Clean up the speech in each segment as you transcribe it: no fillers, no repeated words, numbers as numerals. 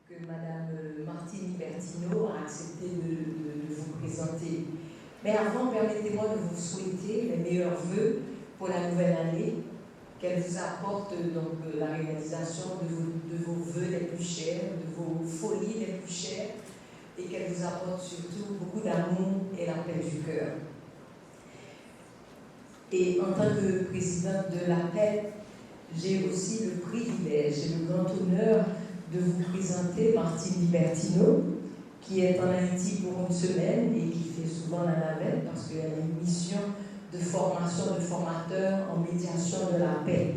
que Madame Martine Bertino a accepté de vous présenter. Mais avant, permettez-moi de vous souhaiter les meilleurs vœux pour la nouvelle année, qu'elle vous apporte donc la réalisation de vos vœux les plus chers, de vos folies les plus chères, et qu'elle vous apporte surtout beaucoup d'amour et la paix du cœur. Et en tant que présidente de la paix, j'ai aussi le privilège et le grand honneur de vous présenter Martine Bertino, qui est en Haïti pour une semaine et qui fait souvent la navette parce qu'elle a une mission de formation de formateurs en médiation de la paix.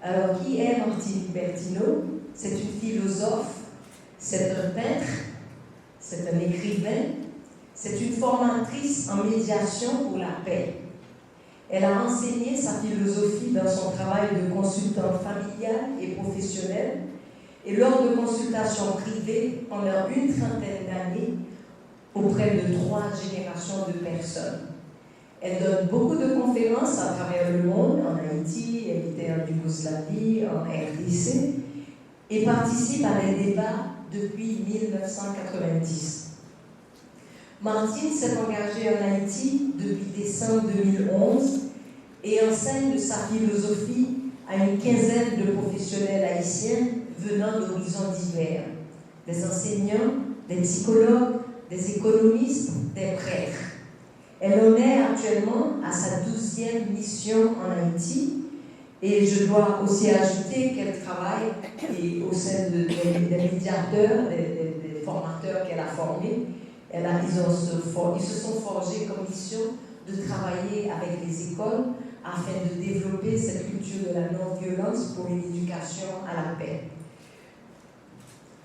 Alors, qui est Martine Bertino? C'est une philosophe, c'est un peintre, c'est un écrivain, c'est une formatrice en médiation pour la paix. Elle a enseigné sa philosophie dans son travail de consultante familiale et professionnelle et lors de consultations privées pendant une trentaine d'années auprès de 3 générations de personnes. Elle donne beaucoup de conférences à travers le monde, en Haïti, elle était en Yougoslavie, en RDC, et participe à des débats depuis 1990. Martine s'est engagée en Haïti depuis décembre 2011 et enseigne sa philosophie à une quinzaine de professionnels haïtiens venant d'horizons divers, des enseignants, des psychologues, des économistes, des prêtres. Elle en est actuellement à sa 12e mission en Haïti et je dois aussi ajouter qu'elle travaille au sein des médiateurs, des formateurs qu'elle a formés. Ils se sont forgés comme mission de travailler avec les écoles afin de développer cette culture de la non-violence pour une éducation à la paix.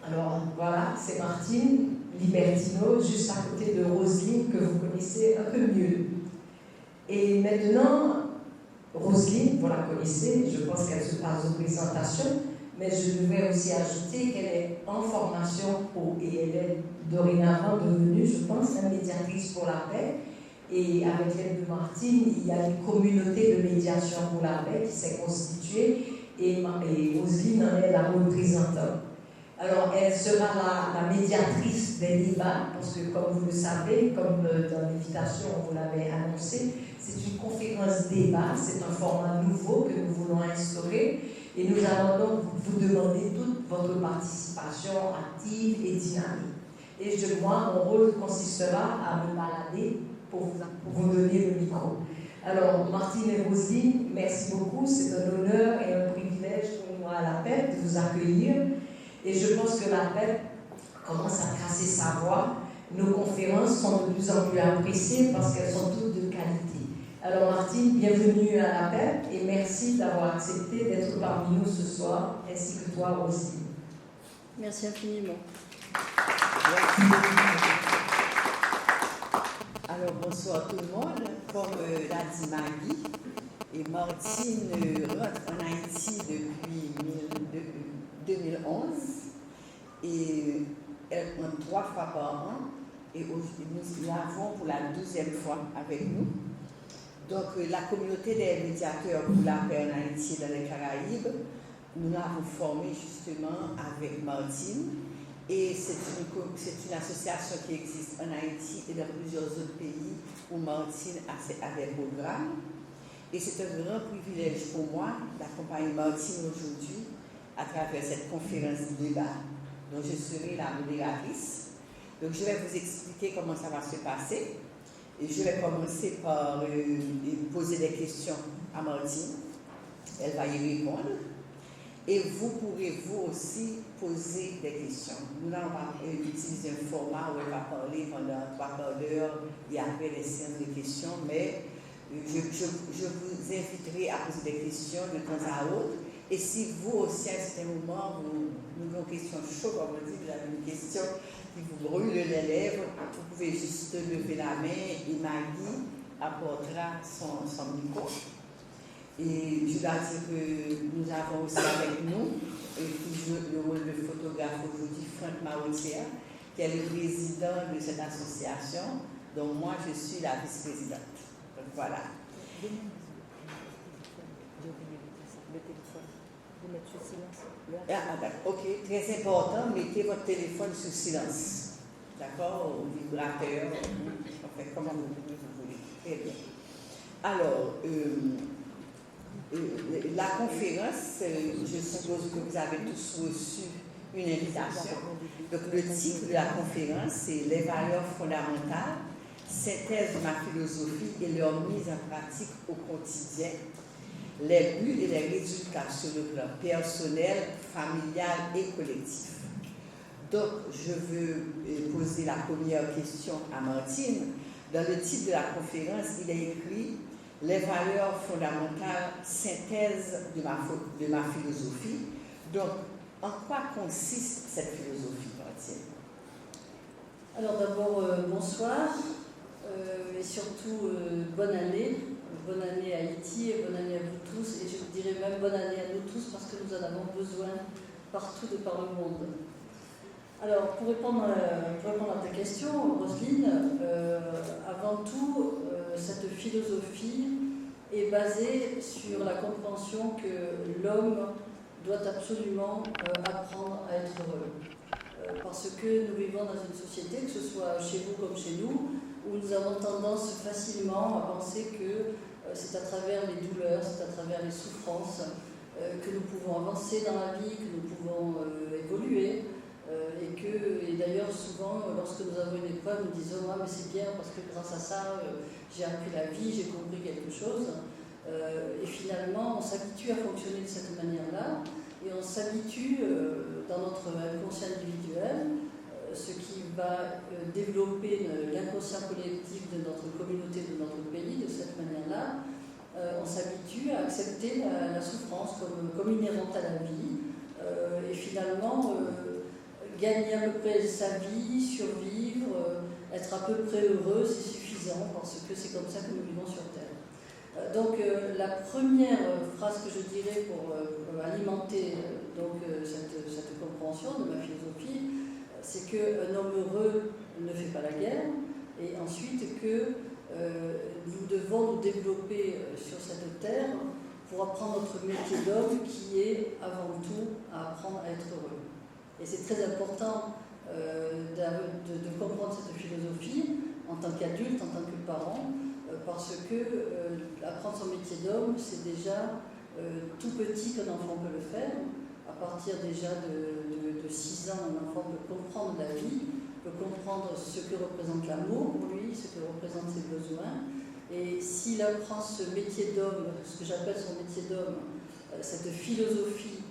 Alors voilà, c'est Martine Bertino, juste à côté de Roselyne, que vous connaissez un peu mieux. Et maintenant, Roselyne, vous la connaissez, je pense qu'elle se passe aux présentations, mais je devrais aussi ajouter qu'elle est en formation et elle est dorénavant devenue, je pense, la médiatrice pour la paix. Et avec l'aide de Martine, il y a une communauté de médiation pour la paix qui s'est constituée et Roselyne en est la représentante. Alors, elle sera la médiatrice des débats, parce que comme vous le savez, comme dans l'invitation on vous l'avait annoncé, c'est une conférence débat, c'est un format nouveau que nous voulons instaurer et nous allons donc vous demander toute votre participation active et dynamique. Et moi, mon rôle consistera à me balader pour vous donner le micro. Alors, Martine et Roselyne, merci beaucoup, c'est un honneur et un privilège pour moi à la paix de vous accueillir. Et je pense que la paix commence à tracer sa voie. Nos conférences sont de plus en plus appréciées parce qu'elles sont toutes de qualité. Alors Martine, bienvenue à la paix et merci d'avoir accepté d'être parmi nous ce soir, ainsi que toi aussi. Merci infiniment. Alors bonsoir tout le monde. Comme l'a dit Maggie, et Martine rentre en Haïti depuis 2011 et elle rentre 3 fois par an et nous l'avons pour la 12e fois avec nous. Donc la communauté des médiateurs pour la paix en Haïti et dans les Caraïbes, nous l'avons formée justement avec Martine et c'est une association qui existe en Haïti et dans plusieurs autres pays où Martine a des programmes. Et c'est un grand privilège pour moi d'accompagner Martine aujourd'hui à travers cette conférence de débat dont je serai la modératrice. Donc je vais vous expliquer comment ça va se passer et je vais commencer par poser des questions à Martine. Elle va y répondre et vous pourrez vous aussi poser des questions. Nous allons utiliser un format où elle va parler pendant 3 quarts d'heure et après les séances de questions, mais je vous inviterai à poser des questions de temps à autre. Et si vous aussi, à un certain moment, nous avons une question chaude, comme on dit, vous avez une question qui vous brûle les lèvres, vous pouvez juste lever la main et Maggie apportera son micro. Et je dois dire que nous avons aussi avec nous, qui joue le rôle de photographe aujourd'hui, Franck Marotia, qui est le président de cette association, dont moi je suis la vice-présidente. Donc voilà. Vous mettez sur silence. D'accord. Ok, très important, mettez votre téléphone sur silence. D'accord, au vibrateur, enfin, comment vous voulez. Très bien. Alors, la conférence, je suppose que vous avez tous reçu une invitation. Donc, le titre de la conférence, c'est « Les valeurs fondamentales, synthèse de ma philosophie et leur mise en pratique au quotidien, les buts et les résultats sur le plan personnel, familial et collectif ». Donc, je veux poser la première question à Martine. Dans le titre de la conférence, il est écrit « Les valeurs fondamentales, synthèse de ma philosophie ». Donc, en quoi consiste cette philosophie, Martine? Alors d'abord, bonsoir et surtout bonne année. Bonne année à Haïti et bonne année à vous tous. Et je dirais même bonne année à nous tous parce que nous en avons besoin partout de par le monde. Alors, pour répondre à ta question, Roselyne, avant tout, cette philosophie est basée sur la compréhension que l'homme doit absolument apprendre à être heureux. Parce que nous vivons dans une société, que ce soit chez vous comme chez nous, où nous avons tendance facilement à penser que c'est à travers les douleurs, c'est à travers les souffrances que nous pouvons avancer dans la vie, que nous pouvons évoluer. Et d'ailleurs, souvent, lorsque nous avons une épreuve, nous disons « Ah, mais c'est bien parce que grâce à ça, j'ai appris la vie, j'ai compris quelque chose. » Et finalement, on s'habitue à fonctionner de cette manière-là et on s'habitue dans notre inconscient individuel, ce qui va développer l'inconscient collectif de notre communauté, de notre pays, de cette manière-là. On s'habitue à accepter la souffrance comme inhérente à la vie et finalement gagner à peu près sa vie, survivre, être à peu près heureux, c'est suffisant parce que c'est comme ça que nous vivons sur Terre. Donc la première phrase que je dirais pour alimenter cette compréhension de ma philosophie, c'est qu'un homme heureux ne fait pas la guerre, et ensuite que nous devons nous développer sur cette terre pour apprendre notre métier d'homme qui est avant tout à apprendre à être heureux. Et c'est très important de comprendre cette philosophie en tant qu'adulte, en tant que parent, parce que apprendre son métier d'homme, c'est déjà tout petit qu'un enfant peut le faire. À partir déjà de 6 ans, un enfant peut comprendre la vie, peut comprendre ce que représente l'amour pour lui, ce que représentent ses besoins. Et s'il apprend ce métier d'homme, ce que j'appelle son métier d'homme, cette philosophie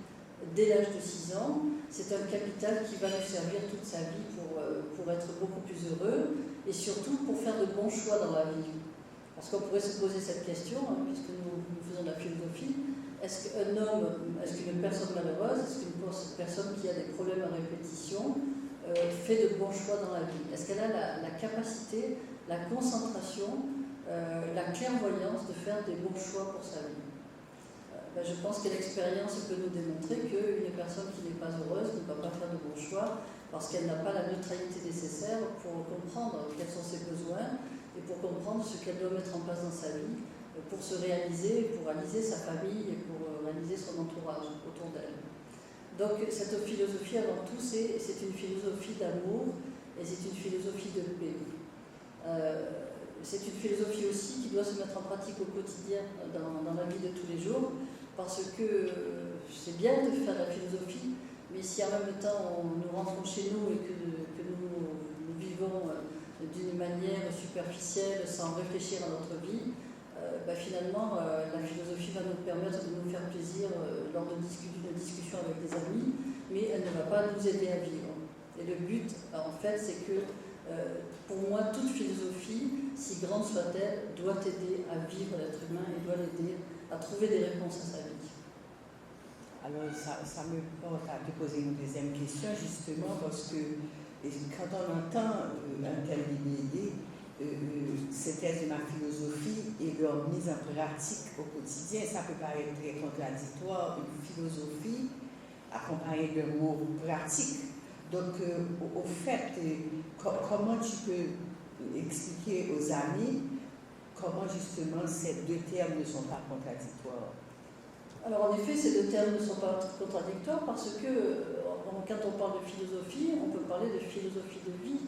dès l'âge de 6 ans, c'est un capital qui va lui servir toute sa vie pour être beaucoup plus heureux et surtout pour faire de bons choix dans la vie. Parce qu'on pourrait se poser cette question, puisque nous faisons de la philosophie, est-ce qu'une personne malheureuse, est-ce qu'une personne qui a des problèmes à répétition fait de bons choix dans la vie? Est-ce qu'elle a la capacité, la concentration, la clairvoyance de faire des bons choix pour sa vie? Je pense que l'expérience peut nous démontrer qu'une personne qui n'est pas heureuse ne va pas faire de bons choix parce qu'elle n'a pas la neutralité nécessaire pour comprendre quels sont ses besoins et pour comprendre ce qu'elle doit mettre en place dans sa vie pour se réaliser, pour réaliser sa famille et pour réaliser son entourage autour d'elle. Donc cette philosophie avant tout, c'est une philosophie d'amour et c'est une philosophie de paix. C'est une philosophie aussi qui doit se mettre en pratique au quotidien dans la vie de tous les jours, parce que c'est bien de faire de la philosophie, mais si en même temps nous rentrons chez nous et que nous vivons d'une manière superficielle, sans réfléchir à notre vie, finalement la philosophie va nous permettre de nous faire plaisir lors d'une discussion avec des amis, mais elle ne va pas nous aider à vivre. Et le but, en fait, c'est que pour moi, toute philosophie, si grande soit-elle, doit aider à vivre l'être humain et doit l'aider à trouver des réponses à sa vie. Alors, ça me porte à te poser une deuxième question, justement, parce que quand on entend un tel idée, synthèse de ma philosophie et leur mise en pratique au quotidien, ça peut paraître très contradictoire, une philosophie accompagnée d'un mot pratique. Donc, au fait, comment tu peux expliquer aux amis comment justement ces deux termes ne sont pas contradictoires? Alors en effet, ces deux termes ne sont pas contradictoires parce que quand on parle de philosophie, on peut parler de philosophie de vie,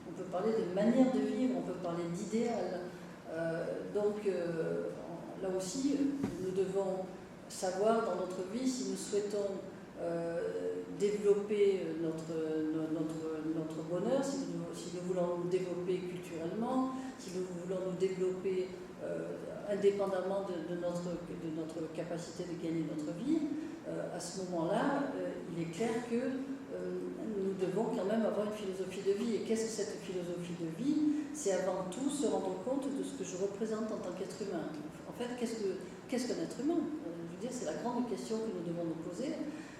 on peut parler de manière de vivre, on peut parler d'idéal. Là aussi, nous devons savoir dans notre vie si nous souhaitons développer notre bonheur, si nous voulons nous développer culturellement, si nous voulons nous développer indépendamment de notre capacité de gagner notre vie, à ce moment-là, il est clair que nous devons quand même avoir une philosophie de vie. Et qu'est-ce que cette philosophie de vie? C'est avant tout se rendre compte de ce que je représente en tant qu'être humain. En fait, qu'est-ce qu'un être humain? Je veux dire, c'est la grande question que nous devons nous poser.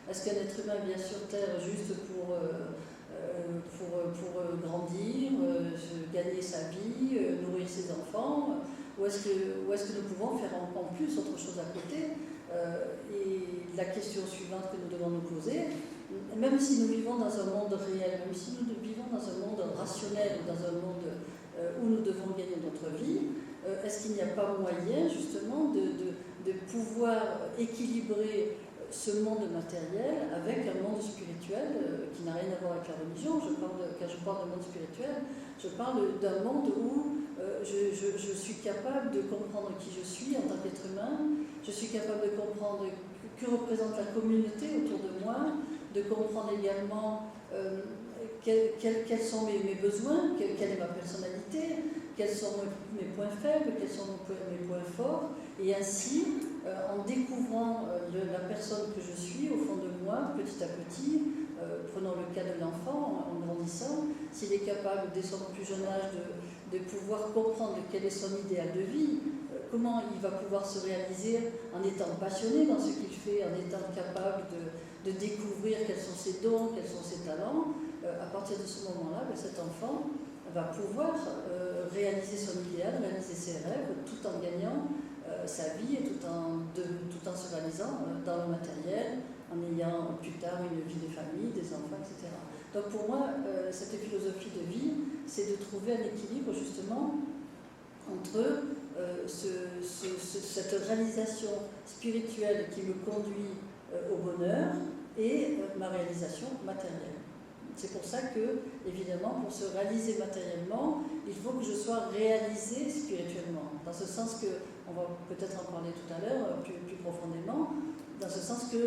Est-ce qu'un être humain vient sur Terre juste pour grandir, gagner sa vie, nourrir ses enfants, ou est-ce que nous pouvons faire en plus autre chose à côté? Et la question suivante que nous devons nous poser, même si nous vivons dans un monde réel, même si nous vivons dans un monde rationnel, dans un monde où nous devons gagner notre vie, est-ce qu'il n'y a pas moyen justement de pouvoir équilibrer ce monde matériel avec un monde spirituel qui n'a rien à voir avec la religion? Quand je parle de monde spirituel, je parle d'un monde où je suis capable de comprendre qui je suis en tant qu'être humain, je suis capable de comprendre que représente la communauté autour de moi, de comprendre également quels sont mes besoins, quelle est ma personnalité, quels sont mes points faibles, quels sont mes points forts, et ainsi, en découvrant la personne que je suis au fond de moi, petit à petit, prenons le cas de l'enfant, en grandissant, s'il est capable, dès son plus jeune âge, de pouvoir comprendre quel est son idéal de vie, comment il va pouvoir se réaliser en étant passionné dans ce qu'il fait, en étant capable de découvrir quels sont ses dons, quels sont ses talents, à partir de ce moment-là, cet enfant va pouvoir réaliser son idéal, réaliser ses rêves, tout en gagnant sa vie et tout en se réalisant dans le matériel, en ayant plus tard une vie de famille, des enfants, etc. Donc pour moi, cette philosophie de vie, c'est de trouver un équilibre justement entre cette réalisation spirituelle qui me conduit au bonheur et ma réalisation matérielle. C'est pour ça que, évidemment, pour se réaliser matériellement, il faut que je sois réalisé spirituellement. Dans ce sens que, on va peut-être en parler tout à l'heure, plus profondément, dans ce sens que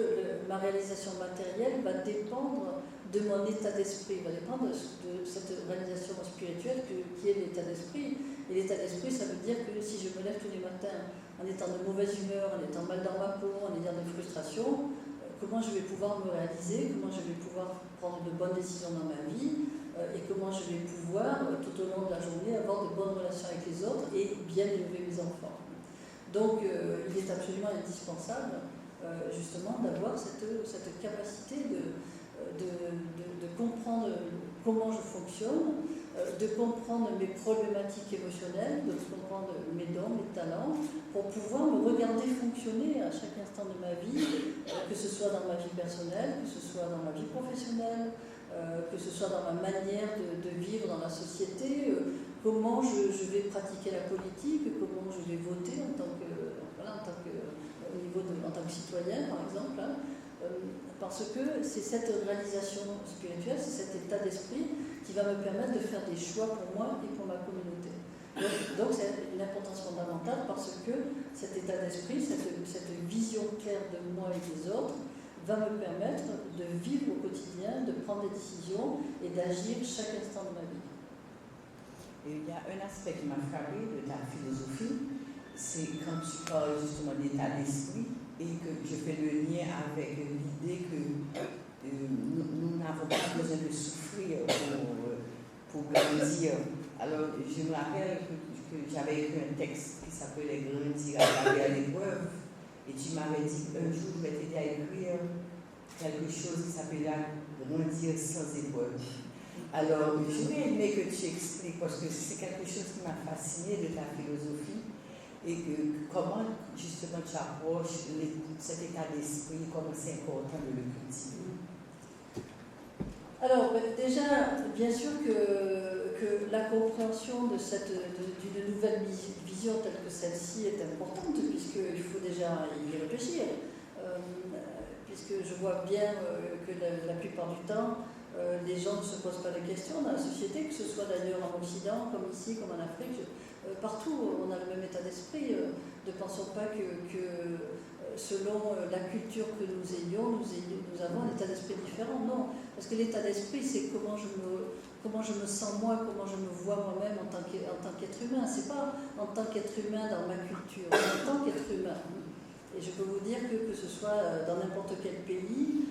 ma réalisation matérielle va dépendre de mon état d'esprit, va dépendre de cette réalisation spirituelle qui est l'état d'esprit. Et l'état d'esprit, ça veut dire que si je me lève tous les matins en étant de mauvaise humeur, en étant mal dans ma peau, en ayant des frustrations, comment je vais pouvoir me réaliser, comment je vais pouvoir prendre de bonnes décisions dans ma vie et comment je vais pouvoir, tout au long de la journée, avoir de bonnes relations avec les autres et bien élever mes enfants. Donc, il est absolument indispensable, justement, d'avoir cette capacité de comprendre comment je fonctionne, de comprendre mes problématiques émotionnelles, de comprendre mes dons, mes talents, pour pouvoir me regarder fonctionner à chaque instant de ma vie, que ce soit dans ma vie personnelle, que ce soit dans ma vie professionnelle, que ce soit dans ma manière de vivre dans la société, comment je vais pratiquer la politique, comment je vais voter en tant que citoyen, par exemple, hein, parce que c'est cette réalisation spirituelle, c'est cet état d'esprit qui va me permettre de faire des choix pour moi et pour ma communauté. Donc c'est une importance fondamentale parce que cet état d'esprit, cette vision claire de moi et des autres, va me permettre de vivre au quotidien, de prendre des décisions et d'agir chaque instant de ma vie. Et il y a un aspect qui m'a frappé de ta philosophie, c'est quand tu parles justement d'état d'esprit et que je fais le lien avec l'idée que nous n'avons pas besoin de souffrir pour grandir. Alors, je me rappelle que j'avais écrit un texte qui s'appelait « Grandir à travers l'épreuve ». Et tu m'avais dit un jour, je vais t'aider à écrire quelque chose qui s'appelle « Grandir sans épreuve ». Alors, je vais aimer que tu expliques, parce que c'est quelque chose qui m'a fasciné de ta philosophie, et comment justement tu approches cet état d'esprit, comment c'est important de le cultiver. Alors, déjà, bien sûr que la compréhension d'une nouvelle vision telle que celle-ci est importante, puisqu'il faut déjà y réfléchir. puisque je vois bien que la plupart du temps, les gens ne se posent pas de questions dans la société, que ce soit d'ailleurs en Occident, comme ici, comme en Afrique. Partout, on a le même état d'esprit. Ne pensons pas que selon la culture que nous ayons, nous avons un état d'esprit différent. Non, parce que l'état d'esprit, c'est comment je me sens moi, comment je me vois moi-même en tant qu'être humain. C'est pas en tant qu'être humain dans ma culture, mais en tant qu'être humain. Et je peux vous dire que ce soit dans n'importe quel pays,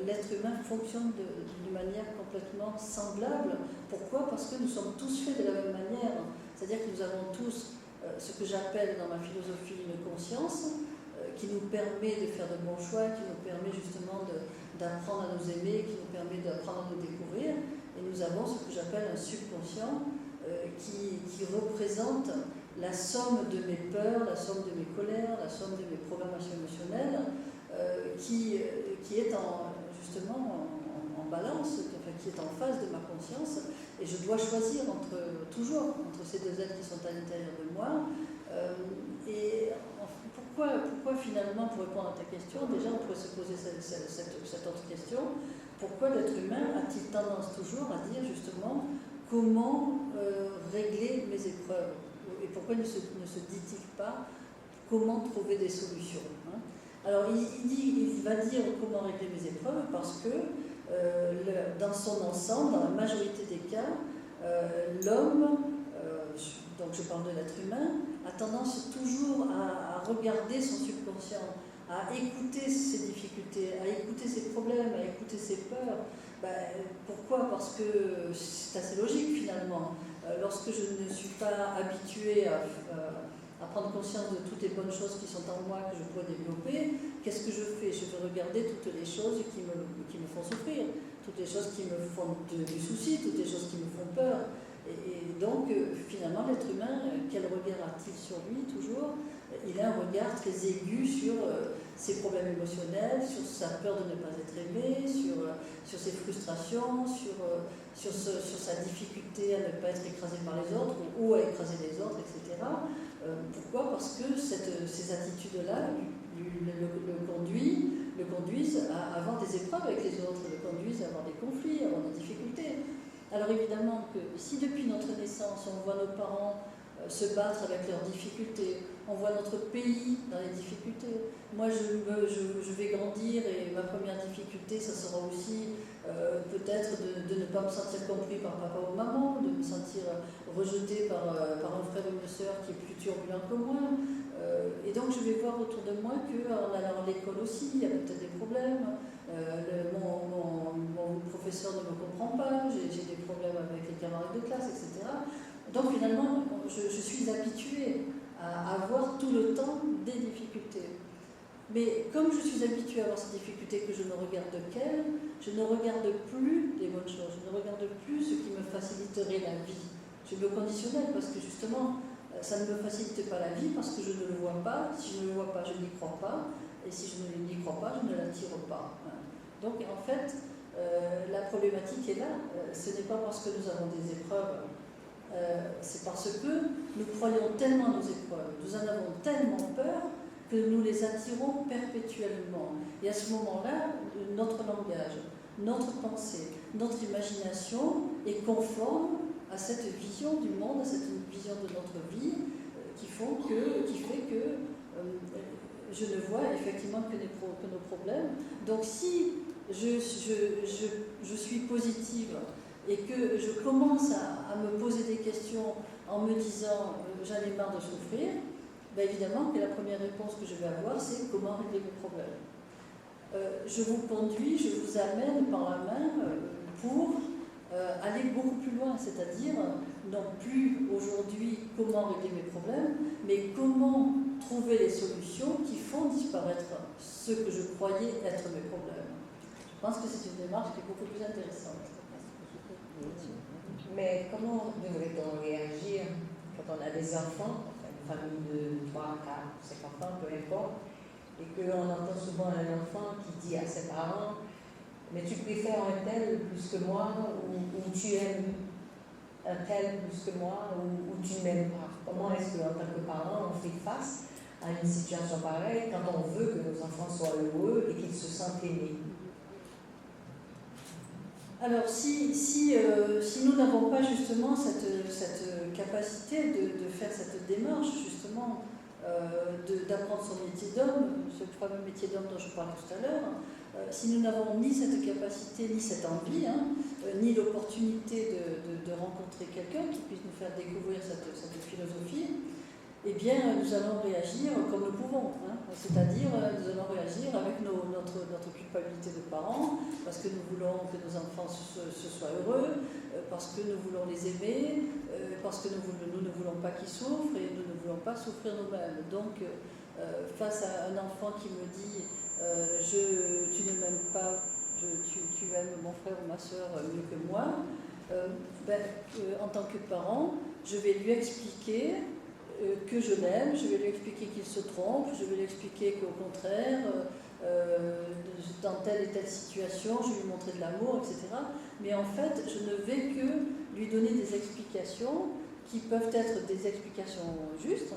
l'être humain fonctionne d'une manière complètement semblable. Pourquoi? Parce que nous sommes tous faits de la même manière. C'est-à-dire que nous avons tous ce que j'appelle dans ma philosophie une conscience qui nous permet de faire de bons choix, qui nous permet justement d'apprendre à nous aimer, qui nous permet d'apprendre à nous découvrir. Et nous avons ce que j'appelle un subconscient qui représente la somme de mes peurs, la somme de mes colères, la somme de mes programmations émotionnelles, qui est justement en balance, enfin, qui est en phase de ma conscience, et je dois choisir toujours entre ces deux êtres qui sont à l'intérieur de moi. Et pourquoi finalement, pour répondre à ta question, déjà on pourrait se poser cette autre question, pourquoi l'être humain a-t-il tendance toujours à dire justement comment régler mes épreuves? Et pourquoi ne se dit-il pas comment trouver des solutions, hein? Alors il va dire comment régler mes épreuves parce que dans son ensemble, dans la majorité des cas, l'homme, donc je parle de l'être humain, a tendance toujours à regarder son subconscient, à écouter ses difficultés, à écouter ses problèmes, à écouter ses peurs. Pourquoi? Parce que c'est assez logique finalement. Lorsque je ne suis pas habituée à prendre conscience de toutes les bonnes choses qui sont en moi, que je pourrais développer, qu'est-ce que je fais? Je vais regarder toutes les choses qui me font souffrir, toutes les choses qui me font du souci, toutes les choses qui me font peur. Et donc, finalement, l'être humain, quel regard a-t-il sur lui toujours? Il a un regard très aigu sur ses problèmes émotionnels, sur sa peur de ne pas être aimé, sur ses frustrations, sur sa difficulté à ne pas être écrasé par les autres ou à écraser les autres, etc. Pourquoi? Parce que ces attitudes-là le conduisent à avoir des épreuves avec les autres, le conduisent à avoir des conflits, à avoir des difficultés. Alors évidemment que si depuis notre naissance on voit nos parents se battre avec leurs difficultés, on voit notre pays dans les difficultés. Moi je vais grandir et ma première difficulté ça sera aussi peut-être de ne pas me sentir compris par papa ou maman, de me sentir rejeté par un frère ou une sœur qui est plus turbulent que moi. Et donc je vais voir autour de moi qu'en allant à l'école aussi, il y a peut-être des problèmes. Mon professeur ne me comprend pas, j'ai des problèmes avec les camarades de classe, etc. Donc finalement, je suis habituée à avoir tout le temps des difficultés. Mais comme je suis habituée à avoir ces difficultés que je ne regarde qu'elles, je ne regarde plus les bonnes choses, je ne regarde plus ce qui me faciliterait la vie. Je me conditionnelle parce que justement, ça ne me facilite pas la vie parce que je ne le vois pas. Si je ne le vois pas, je n'y crois pas. Et si je n'y crois pas, je ne l'attire pas. Donc en fait, la problématique est là. Ce n'est pas parce que nous avons des épreuves, c'est parce que nous croyons tellement nos épreuves, nous en avons tellement peur que nous les attirons perpétuellement. Et à ce moment-là, notre langage, notre pensée, notre imagination est conforme à cette vision du monde, à cette vision de notre vie qui fait que je ne vois effectivement que nos problèmes. Donc si je suis positive et que je commence à me poser des questions en me disant j'en ai marre de souffrir, évidemment que la première réponse que je vais avoir c'est comment régler mes problèmes. Je vous conduis, je vous amène par la main pour aller beaucoup plus loin, c'est-à-dire non plus aujourd'hui comment régler mes problèmes, mais comment trouver les solutions qui font disparaître ce que je croyais être mes problèmes. Je pense que c'est une démarche qui est beaucoup plus intéressante. Mais comment devrait-on réagir quand on a des enfants, une famille de 3, 4, 5 enfants, peu importe, et qu'on entend souvent un enfant qui dit à ses parents « mais tu préfères un tel plus que moi » ou « tu aimes un tel plus que moi » ou « tu ne m'aimes pas ». Comment est-ce qu'en tant que parent, on fait face à une situation pareille quand on veut que nos enfants soient heureux et qu'ils se sentent aimés? Alors, si nous n'avons pas justement cette capacité de faire cette démarche, justement, d'apprendre son métier d'homme, ce fameux métier d'homme dont je parlais tout à l'heure, si nous n'avons ni cette capacité, ni cette envie, ni l'opportunité de rencontrer quelqu'un qui puisse nous faire découvrir cette philosophie, eh bien, nous allons réagir comme nous pouvons. C'est-à-dire, nous allons réagir avec notre culpabilité de parents, parce que nous voulons que nos enfants se soient heureux, parce que nous voulons les aimer, parce que nous ne voulons pas qu'ils souffrent et nous ne voulons pas souffrir nous-mêmes. Donc, face à un enfant qui me dit tu ne m'aimes pas, tu aimes mon frère ou ma soeur mieux que moi, en tant que parent, je vais lui expliquer que je l'aime, je vais lui expliquer qu'il se trompe, je vais lui expliquer qu'au contraire, dans telle et telle situation, je vais lui montrer de l'amour, etc. Mais en fait, je ne vais que lui donner des explications qui peuvent être des explications justes,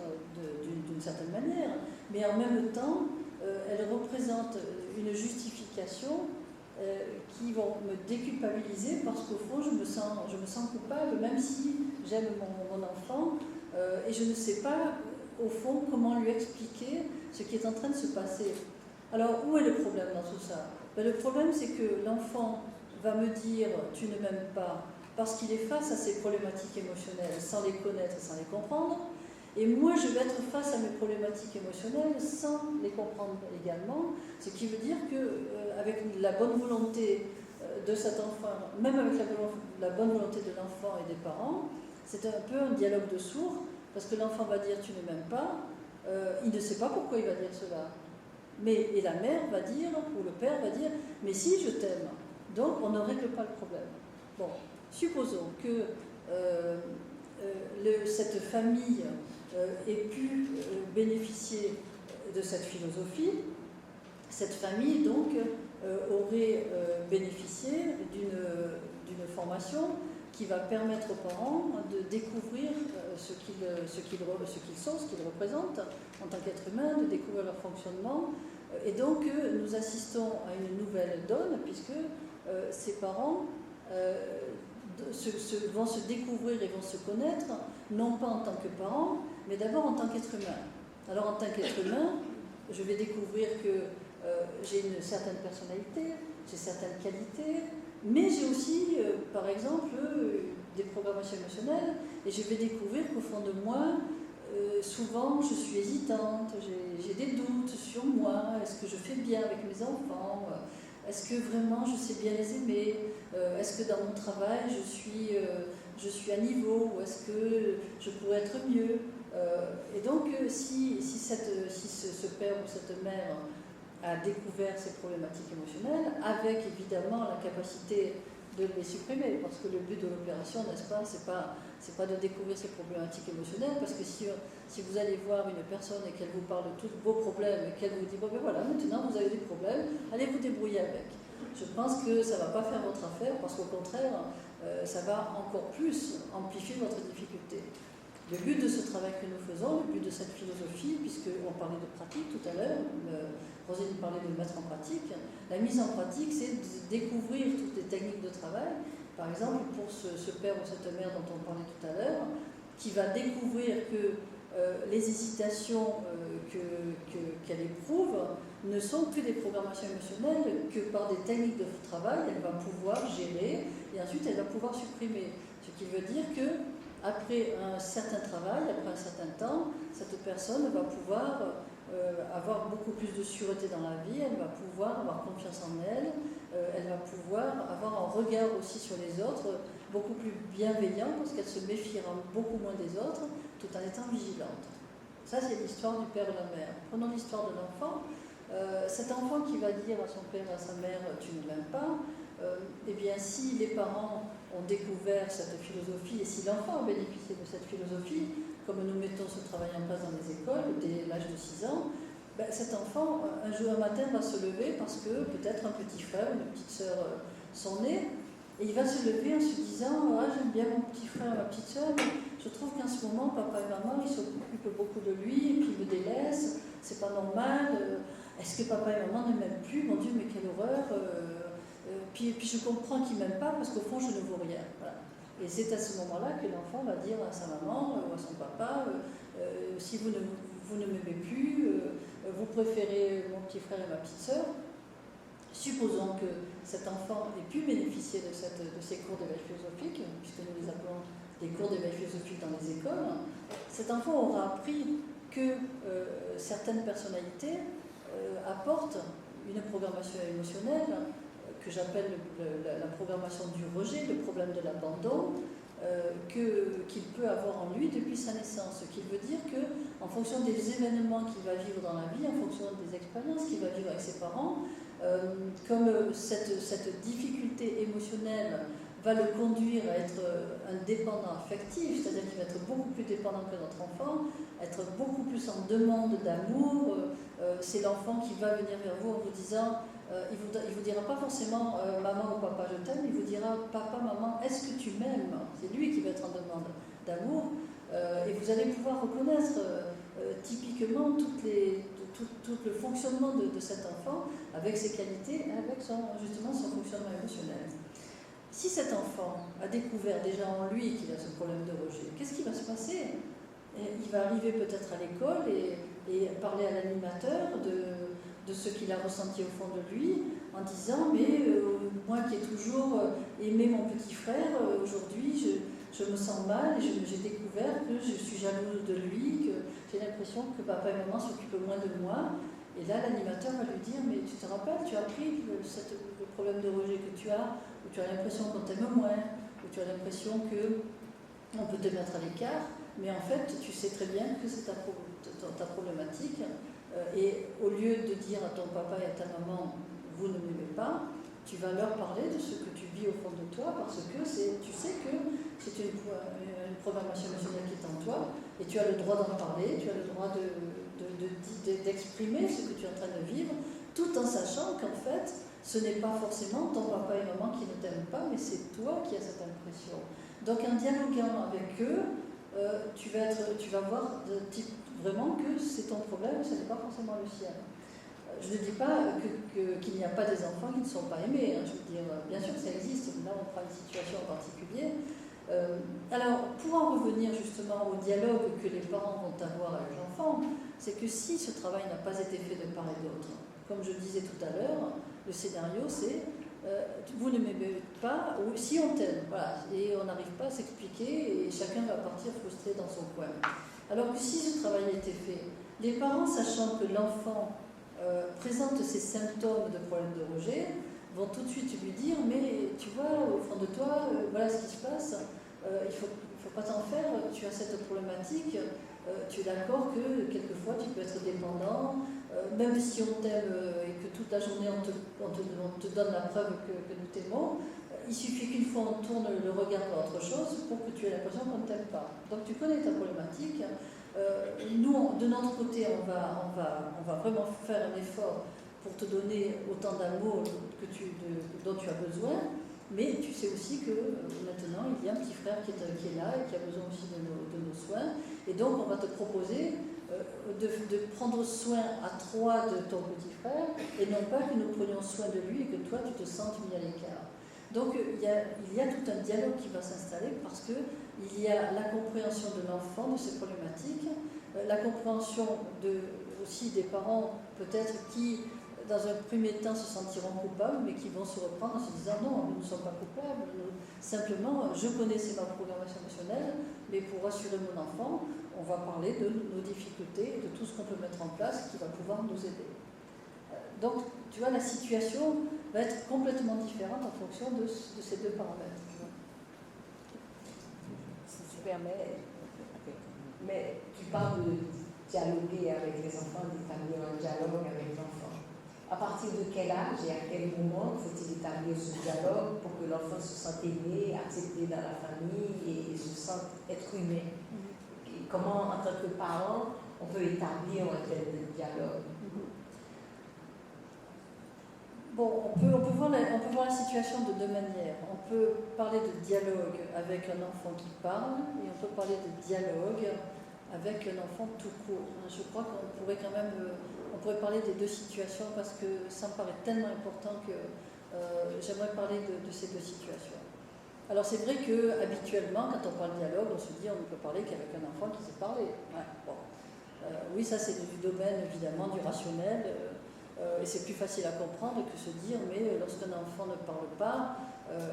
d'une certaine manière, mais en même temps, elles représentent une justification qui vont me déculpabiliser parce qu'au fond, je me sens coupable, même si j'aime mon enfant. Et je ne sais pas, au fond, comment lui expliquer ce qui est en train de se passer. Alors, où est le problème dans tout ça? Le problème, c'est que l'enfant va me dire « tu ne m'aimes pas » parce qu'il est face à ses problématiques émotionnelles sans les connaître et sans les comprendre. Et moi, je vais être face à mes problématiques émotionnelles sans les comprendre également. Ce qui veut dire qu'avec la bonne volonté de cet enfant, même avec la bonne volonté de l'enfant et des parents, c'est un peu un dialogue de sourds, parce que l'enfant va dire « tu ne m'aimes pas », il ne sait pas pourquoi il va dire cela. Et la mère va dire, ou le père va dire « mais si, je t'aime ». Donc on ne règle pas le problème. Bon, supposons que cette famille ait pu bénéficier de cette philosophie. Cette famille, donc, aurait bénéficié d'une formation qui va permettre aux parents de découvrir ce qu'ils sont, ce qu'ils représentent en tant qu'être humain, de découvrir leur fonctionnement. Et donc, nous assistons à une nouvelle donne, puisque ces parents vont se découvrir et vont se connaître, non pas en tant que parents, mais d'abord en tant qu'être humain. Alors, en tant qu'être humain, je vais découvrir que j'ai une certaine personnalité, j'ai certaines qualités, mais j'ai aussi, par exemple, des programmations émotionnelles, et je vais découvrir qu'au fond de moi, souvent, je suis hésitante, j'ai des doutes sur moi, est-ce que je fais bien avec mes enfants, est-ce que vraiment je sais bien les aimer, est-ce que dans mon travail, je suis à niveau, ou est-ce que je pourrais être mieux. Et donc, si ce père ou cette mère a découvert ces problématiques émotionnelles, avec évidemment la capacité de les supprimer, parce que le but de l'opération, n'est-ce pas, c'est pas de découvrir ces problématiques émotionnelles, parce que si vous allez voir une personne et qu'elle vous parle de tous vos problèmes, et qu'elle vous dit, bon ben voilà, maintenant vous avez des problèmes, allez vous débrouiller avec. Je pense que ça ne va pas faire votre affaire, parce qu'au contraire, ça va encore plus amplifier votre difficulté. Le but de ce travail que nous faisons, le but de cette philosophie, puisqu'on parlait de pratique tout à l'heure, Roselyne parlait de mettre en pratique, la mise en pratique, c'est de découvrir toutes les techniques de travail. Par exemple, pour ce père ou cette mère dont on parlait tout à l'heure, qui va découvrir que les hésitations qu'elle éprouve ne sont que des programmations émotionnelles, que par des techniques de travail, elle va pouvoir gérer et ensuite elle va pouvoir supprimer. Ce qui veut dire que après un certain travail, après un certain temps, cette personne va pouvoir avoir beaucoup plus de sûreté dans la vie, elle va pouvoir avoir confiance en elle, elle va pouvoir avoir un regard aussi sur les autres beaucoup plus bienveillant parce qu'elle se méfiera beaucoup moins des autres tout en étant vigilante. Ça, c'est l'histoire du père et de la mère. Prenons l'histoire de l'enfant. Cet enfant qui va dire à son père et à sa mère « tu ne m'aimes pas », eh bien, si les parents ont découvert cette philosophie et si l'enfant a bénéficié de cette philosophie, comme nous mettons ce travail en place dans les écoles dès l'âge de 6 ans, ben, cet enfant, un jour un matin, va se lever parce que peut-être un petit frère ou une petite sœur sont nés Et il va se lever en se disant, ah, j'aime bien mon petit frère, ma petite soeur, mais je trouve qu'en ce moment, papa et maman, ils s'occupent beaucoup de lui, et puis ils me délaissent, c'est pas normal. Est-ce que papa et maman ne m'aiment plus? Mon Dieu, mais quelle horreur. Puis je comprends qu'ils ne m'aiment pas parce qu'au fond, je ne vaux rien. Voilà. Et c'est à ce moment-là que l'enfant va dire à sa maman ou à son papa, si vous ne m'aimez plus, vous préférez mon petit frère et ma petite sœur. Supposons que cet enfant ait pu bénéficier de ces cours d'éveil philosophique, puisque nous les appelons des cours d'éveil philosophique dans les écoles, cet enfant aura appris que certaines personnalités apportent une programmation émotionnelle que j'appelle la programmation du rejet, le problème de l'abandon, qu'il peut avoir en lui depuis sa naissance. Ce qui veut dire qu'en fonction des événements qu'il va vivre dans la vie, en fonction des expériences qu'il va vivre avec ses parents, comme cette difficulté émotionnelle va le conduire à être un dépendant affectif, c'est-à-dire qu'il va être beaucoup plus dépendant que notre enfant, être beaucoup plus en demande d'amour. C'est l'enfant qui va venir vers vous en vous disant, il vous dira pas forcément maman ou papa je t'aime, il vous dira papa, maman, est-ce que tu m'aimes? C'est lui qui va être en demande d'amour. Et vous allez pouvoir reconnaître typiquement tout le fonctionnement de cet enfant avec ses qualités et avec justement son fonctionnement émotionnel. Si cet enfant a découvert déjà en lui qu'il a ce problème de rejet, qu'est-ce qui va se passer? Il va arriver peut-être à l'école et parler à l'animateur de ce qu'il a ressenti au fond de lui en disant mais moi qui ai toujours aimé mon petit frère, aujourd'hui je me sens mal et j'ai découvert que je suis jalouse de lui, que j'ai l'impression que papa et maman s'occupent moins de moi. Et là, l'animateur va lui dire, mais tu te rappelles, tu as appris le problème de rejet que tu as, où tu as l'impression qu'on t'aime moins, où tu as l'impression qu'on peut te mettre à l'écart, mais en fait, tu sais très bien que c'est ta problématique. Et au lieu de dire à ton papa et à ta maman, vous ne m'aimez pas, tu vas leur parler de ce que tu vis au fond de toi, parce que tu sais que c'est une programmation émotionnelle qui est en toi, et tu as le droit d'en parler, tu as le droit d'exprimer ce que tu es en train de vivre, tout en sachant qu'en fait, ce n'est pas forcément ton papa et maman qui ne t'aiment pas, mais c'est toi qui as cette impression. Donc en dialoguant avec eux, tu vas voir vraiment que c'est ton problème, ce n'est pas forcément le sien. Je ne dis pas qu'il n'y a pas des enfants qui ne sont pas aimés. Hein. Je veux dire, bien sûr que ça existe. Là, on prend une situation en particulier. Alors, pour en revenir justement au dialogue que les parents vont avoir avec l'enfant, c'est que si ce travail n'a pas été fait de part et d'autre, comme je disais tout à l'heure, le scénario c'est vous ne m'aimez pas, ou si on t'aime, voilà, et on n'arrive pas à s'expliquer et chacun va partir frustré dans son coin. Alors que si ce travail a été fait, les parents, sachant que l'enfant présente ces symptômes de problème de rejet, vont tout de suite lui dire, mais tu vois, au fond de toi, voilà ce qui se passe, il faut pas t'en faire, tu as cette problématique, tu es d'accord que quelquefois tu peux être dépendant, même si on t'aime et que toute la journée on te donne la preuve que nous t'aimons, il suffit qu'une fois on tourne le regard vers autre chose pour que tu aies l'impression qu'on ne t'aime pas. Donc tu connais ta problématique. Nous, de notre côté, on va vraiment faire un effort pour te donner autant d'amour dont tu as besoin, mais tu sais aussi que maintenant, il y a un petit frère qui est là et qui a besoin aussi de nos soins. Et donc, on va te proposer de prendre soin à trois de ton petit frère, et non pas que nous prenions soin de lui et que toi, tu te sentes mis à l'écart. Donc, il y a tout un dialogue qui va s'installer parce qu'il y a la compréhension de l'enfant, de ses problématiques, la compréhension aussi des parents, peut-être, qui, dans un premier temps, se sentiront coupables, mais qui vont se reprendre en se disant non, nous ne sommes pas coupables, simplement, je connaissais ma programmation émotionnelle, mais pour rassurer mon enfant, on va parler de nos difficultés et de tout ce qu'on peut mettre en place qui va pouvoir nous aider. Donc, tu vois, la situation va être complètement différente en fonction de ces deux paramètres. C'est super, mais tu parles de dialoguer avec les enfants, d'établir un dialogue avec l'enfant. À partir de quel âge et à quel moment faut-il établir ce dialogue pour que l'enfant se sente aimé, accepté dans la famille et se sente être humain? Et comment, en tant que parent, on peut établir un tel dialogue? Bon, on peut voir la situation de deux manières. On peut parler de dialogue avec un enfant qui parle et on peut parler de dialogue avec un enfant tout court. Je crois qu'on pourrait quand même on pourrait parler des deux situations parce que ça me paraît tellement important que j'aimerais parler de ces deux situations. Alors c'est vrai qu'habituellement, quand on parle dialogue, on se dit on ne peut parler qu'avec un enfant qui sait parler. Ouais, bon. Oui, ça c'est du domaine évidemment du rationnel. Et c'est plus facile à comprendre que se dire, mais lorsqu'un enfant ne parle pas,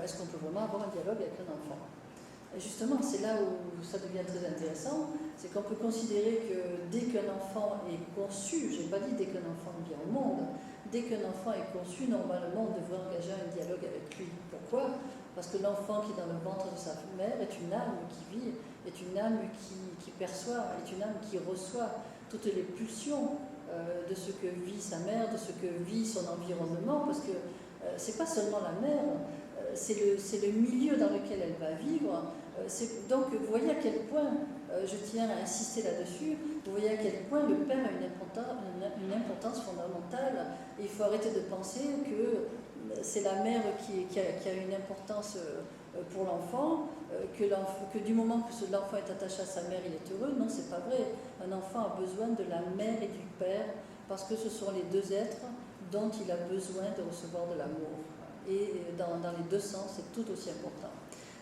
est-ce qu'on peut vraiment avoir un dialogue avec un enfant? Et justement, c'est là où ça devient très intéressant, c'est qu'on peut considérer que dès qu'un enfant est conçu, je n'ai pas dit dès qu'un enfant vient au monde, dès qu'un enfant est conçu, normalement on devrait engager un dialogue avec lui. Pourquoi? Parce que l'enfant qui est dans le ventre de sa mère est une âme qui vit, est une âme qui perçoit, est une âme qui reçoit toutes les pulsions de ce que vit sa mère, de ce que vit son environnement, parce que c'est pas seulement la mère, c'est le milieu dans lequel elle va vivre. Donc vous voyez à quel point, je tiens à insister là-dessus, vous voyez à quel point le père a une importance fondamentale. Et il faut arrêter de penser que c'est la mère qui a une importance pour l'enfant, que du moment que l'enfant est attaché à sa mère, il est heureux. Non, c'est pas vrai. Un enfant a besoin de la mère et du père parce que ce sont les deux êtres dont il a besoin de recevoir de l'amour. Et dans les deux sens, c'est tout aussi important.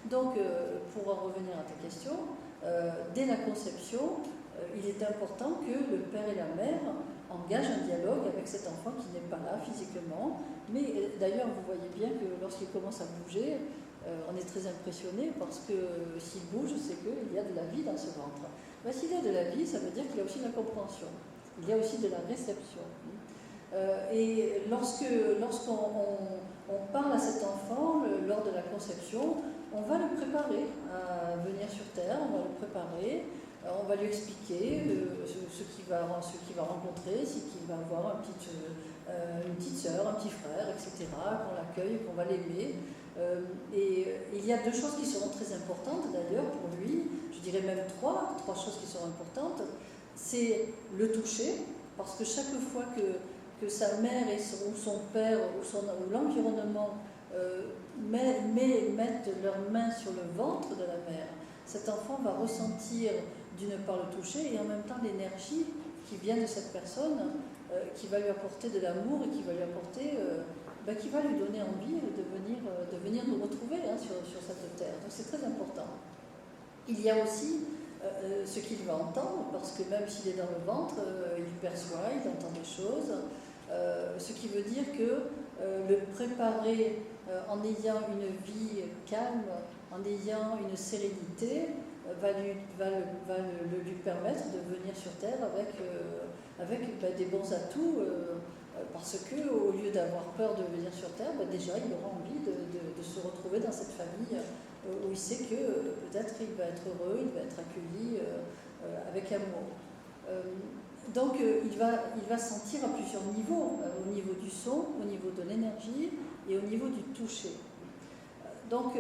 Donc, pour en revenir à ta question, dès la conception, il est important que le père et la mère engagent un dialogue avec cet enfant qui n'est pas là physiquement. Mais d'ailleurs, vous voyez bien que lorsqu'il commence à bouger, on est très impressionné parce que s'il bouge, c'est qu'il y a de la vie dans ce ventre. Ben, s'il y a de la vie, ça veut dire qu'il y a aussi de la compréhension, il y a aussi de la réception. Et lorsqu'on parle à cet enfant lors de la conception, on va le préparer à venir sur Terre, on va le préparer, on va lui expliquer ce qu'il va rencontrer, c'est qu'il va avoir une petite sœur, un petit frère, etc., qu'on l'accueille, qu'on va l'aimer. Et il y a deux choses qui seront très importantes d'ailleurs pour lui, je dirais même trois choses qui seront importantes. C'est le toucher, parce que chaque fois que sa mère ou son père ou l'environnement mettent leurs mains sur le ventre de la mère, cet enfant va ressentir d'une part le toucher et en même temps l'énergie qui vient de cette personne, qui va lui apporter de l'amour et qui va lui apporter, qui va lui donner envie de venir nous retrouver sur cette terre. Donc c'est très important. Il y a aussi ce qu'il va entendre, parce que même s'il est dans le ventre, il perçoit, il entend des choses, ce qui veut dire que le préparer en ayant une vie calme, en ayant une sérénité, va lui permettre de venir sur Terre avec des bons atouts, parce qu'au lieu d'avoir peur de venir sur Terre, déjà il aura envie de se retrouver dans cette famille où il sait que peut-être il va être heureux, il va être accueilli avec amour. Donc il va sentir à plusieurs niveaux, au niveau du son, au niveau de l'énergie et au niveau du toucher. Donc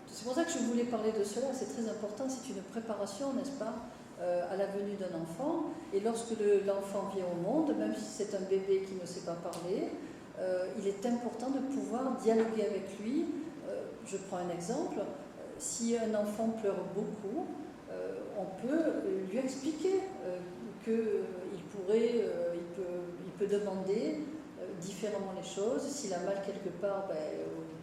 c'est pour ça que je voulais parler de cela, c'est très important, c'est une préparation, n'est-ce pas, à la venue d'un enfant. Et lorsque l'enfant vient au monde, même si c'est un bébé qui ne sait pas parler, il est important de pouvoir dialoguer avec lui. Je prends un exemple, si un enfant pleure beaucoup, on peut lui expliquer qu'il peut demander différemment les choses. S'il a mal quelque part,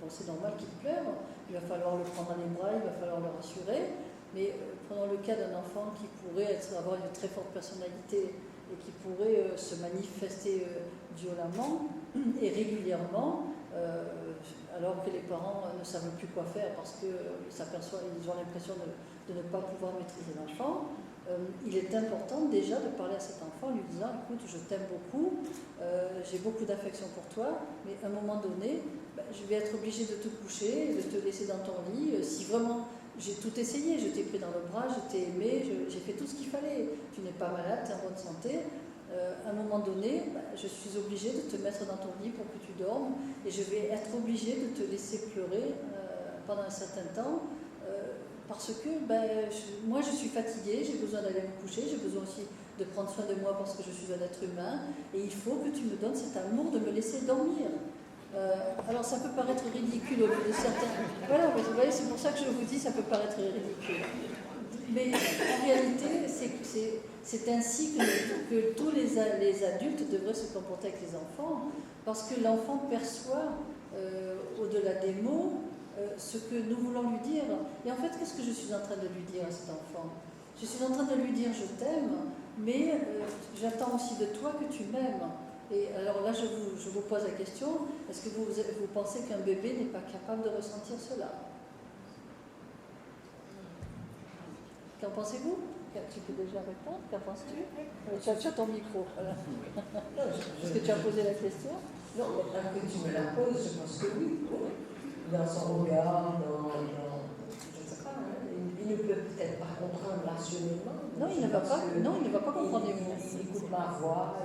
c'est normal qu'il pleure, il va falloir le prendre dans les bras, il va falloir le rassurer. Mais prenons le cas d'un enfant qui pourrait avoir une très forte personnalité et qui pourrait se manifester violemment et régulièrement, alors que les parents ne savent plus quoi faire parce qu'ils ont l'impression de ne pas pouvoir maîtriser l'enfant. Il est important déjà de parler à cet enfant en lui disant « Écoute, je t'aime beaucoup, j'ai beaucoup d'affection pour toi, mais à un moment donné, je vais être obligée de te coucher, de te laisser dans ton lit. Si vraiment j'ai tout essayé, je t'ai pris dans le bras, je t'ai aimé, j'ai fait tout ce qu'il fallait. Tu n'es pas malade, tu es en bonne santé. À un moment donné, je suis obligée de te mettre dans ton lit pour que tu dormes et je vais être obligée de te laisser pleurer pendant un certain temps parce que moi je suis fatiguée, j'ai besoin d'aller me coucher, j'ai besoin aussi de prendre soin de moi parce que je suis un être humain et il faut que tu me donnes cet amour de me laisser dormir. Alors ça peut paraître ridicule au vu de certains. Voilà, vous voyez, c'est pour ça que je vous dis, ça peut paraître ridicule. Mais en réalité, c'est ainsi que tous les adultes devraient se comporter avec les enfants, parce que l'enfant perçoit, au-delà des mots, ce que nous voulons lui dire. Et en fait, qu'est-ce que je suis en train de lui dire à cet enfant? Je suis en train de lui dire je t'aime, mais j'attends aussi de toi que tu m'aimes. Et alors là, je vous pose la question, est-ce que vous pensez qu'un bébé n'est pas capable de ressentir cela? Qu'en pensez-vous? Tu peux déjà répondre? Qu'en penses-tu? Tu as ton micro. Voilà. Est-ce que tu as posé la question? Non, maintenant que tu me la poses, je pense que oui. Dans son regard, je ne sais pas, il ne peut peut-être pas comprendre rationnellement. Non, il ne va pas comprendre les mots. Il écoute ma voix,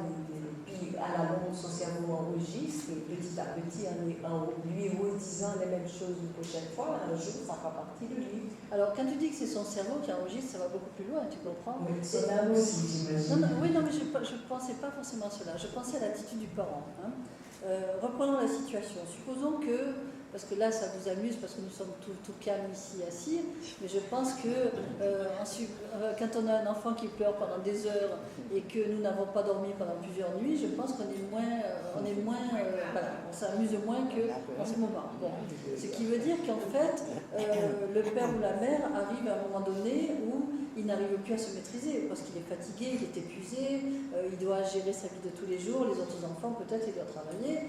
puis à la longue, son cerveau enregistre, et petit à petit, en lui redisant les mêmes choses une prochaine fois, un jour, ça fera partie de lui. Alors, quand tu dis que c'est son cerveau qui enregistre, ça va beaucoup plus loin, tu comprends? Oui, c'est là aussi, j'imagine. Oui, non, mais je ne pensais pas forcément à cela. Je pensais à l'attitude du parent. Hein. Reprenons la situation. Supposons que, parce que là, ça vous amuse, parce que nous sommes tout calmes ici, assis, mais je pense que quand on a un enfant qui pleure pendant des heures et que nous n'avons pas dormi pendant plusieurs nuits, je pense qu'on est moins, voilà, on s'amuse moins qu'en ce moment. Bon. Ce qui veut dire qu'en fait, le père ou la mère arrive à un moment donné où il n'arrive plus à se maîtriser parce qu'il est fatigué, il est épuisé, il doit gérer sa vie de tous les jours, les autres enfants peut-être, il doit travailler.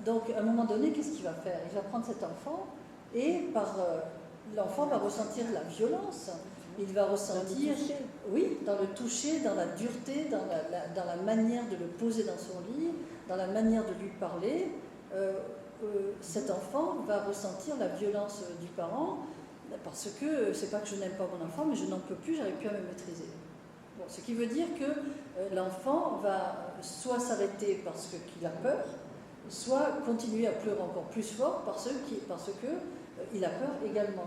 Donc à un moment donné, qu'est-ce qu'il va faire? Il va prendre cet enfant et l'enfant va ressentir la violence. Il va ressentir, oui, dans le toucher, dans la dureté, dans la manière de le poser dans son lit, dans la manière de lui parler. Cet enfant va ressentir la violence du parent parce que c'est pas que je n'aime pas mon enfant, mais je n'en peux plus, j'arrive plus à me maîtriser. Bon, ce qui veut dire que l'enfant va soit s'arrêter parce qu'il a peur, soit continuer à pleurer encore plus fort parce qu'il a peur également.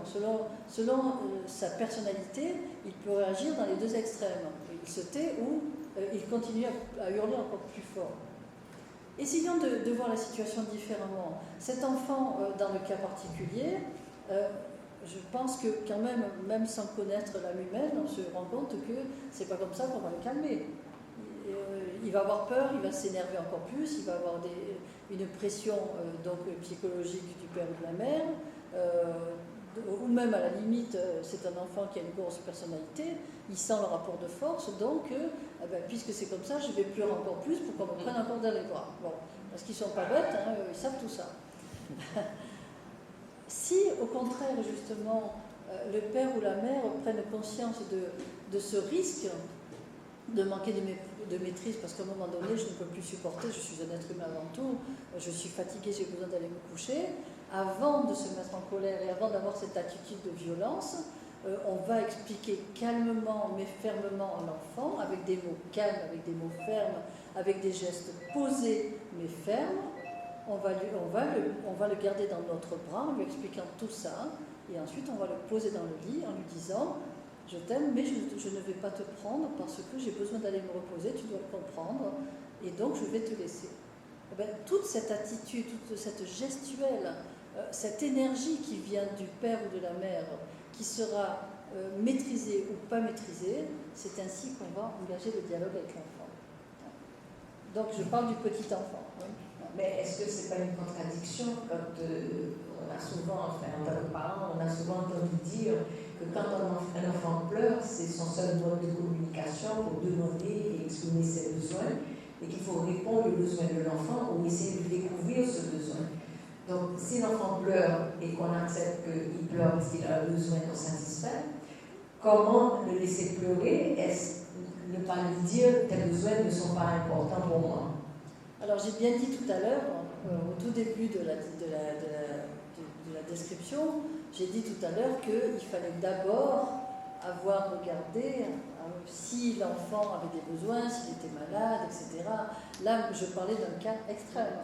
Selon sa personnalité, il peut réagir dans les deux extrêmes. Il se tait ou il continue à hurler encore plus fort. Essayons de voir la situation différemment. Cet enfant, dans le cas particulier, je pense que quand même sans connaître l'âme humaine, on se rend compte que c'est pas comme ça qu'on va le calmer. Il va avoir peur, il va s'énerver encore plus, il va avoir une pression psychologique du père ou de la mère, ou même à la limite, c'est un enfant qui a une grosse personnalité, il sent le rapport de force, donc puisque c'est comme ça, je vais pleurer encore plus pour qu'on me prenne encore dans les bras. Bon, parce qu'ils sont pas bêtes, hein, ils savent tout ça. Si, au contraire, justement, le père ou la mère prennent conscience de ce risque de manquer de maîtrise, parce qu'à un moment donné, je ne peux plus supporter, je suis un être humain avant tout, je suis fatiguée, j'ai besoin d'aller me coucher, avant de se mettre en colère et avant d'avoir cette attitude de violence, on va expliquer calmement mais fermement à l'enfant, avec des mots calmes, avec des mots fermes, avec des gestes posés mais fermes. On va le garder dans notre bras en lui expliquant tout ça, et ensuite on va le poser dans le lit en lui disant « Je t'aime, mais je ne vais pas te prendre parce que j'ai besoin d'aller me reposer, tu dois le comprendre, et donc je vais te laisser. » Toute cette attitude, toute cette gestuelle, cette énergie qui vient du père ou de la mère, qui sera maîtrisée ou pas maîtrisée, c'est ainsi qu'on va engager le dialogue avec l'enfant. Donc je parle du petit enfant. Oui. Mais est-ce que ce n'est pas une contradiction quand on a souvent, enfin, en tant que parent, on a souvent entendu dire que quand un enfant pleure, c'est son seul mode de communication pour demander et exprimer ses besoins, et qu'il faut répondre aux besoins de l'enfant ou essayer de découvrir ce besoin. Donc, si l'enfant pleure et qu'on accepte qu'il pleure parce qu'il a un besoin qu'on satisfait, comment le laisser pleurer? Est-ce ne pas lui dire tes besoins ne sont pas importants pour moi? Alors j'ai bien dit tout à l'heure, au tout début de la description, j'ai dit tout à l'heure qu'il fallait d'abord avoir regardé si l'enfant avait des besoins, s'il était malade, etc. Là, je parlais d'un cas extrême,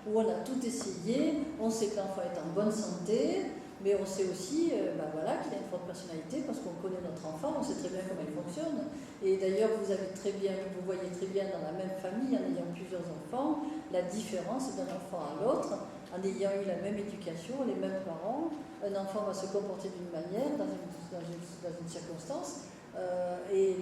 où on a tout essayé, on sait que l'enfant est en bonne santé, mais on sait aussi qu'il a une forte personnalité parce qu'on connaît notre enfant, on sait très bien comment il fonctionne. Et d'ailleurs, vous voyez très bien dans la même famille, en ayant plusieurs enfants, la différence d'un enfant à l'autre, en ayant eu la même éducation, les mêmes parents. Un enfant va se comporter d'une manière dans une circonstance et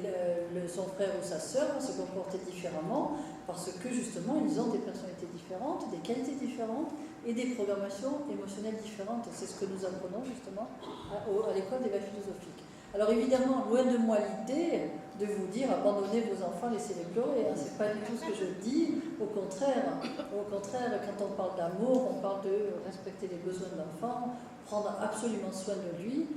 son frère ou sa sœur va se comporter différemment parce que justement ils ont des personnalités différentes, des qualités différentes et des programmations émotionnelles différentes. C'est ce que nous apprenons justement à l'école d'éveil philosophique. Alors évidemment, loin de moi l'idée de vous dire abandonnez vos enfants, laissez-les pleurer. Hein. C'est pas du tout ce que je dis. Au contraire, quand on parle d'amour, on parle de respecter les besoins de l'enfant, prendre absolument soin de lui.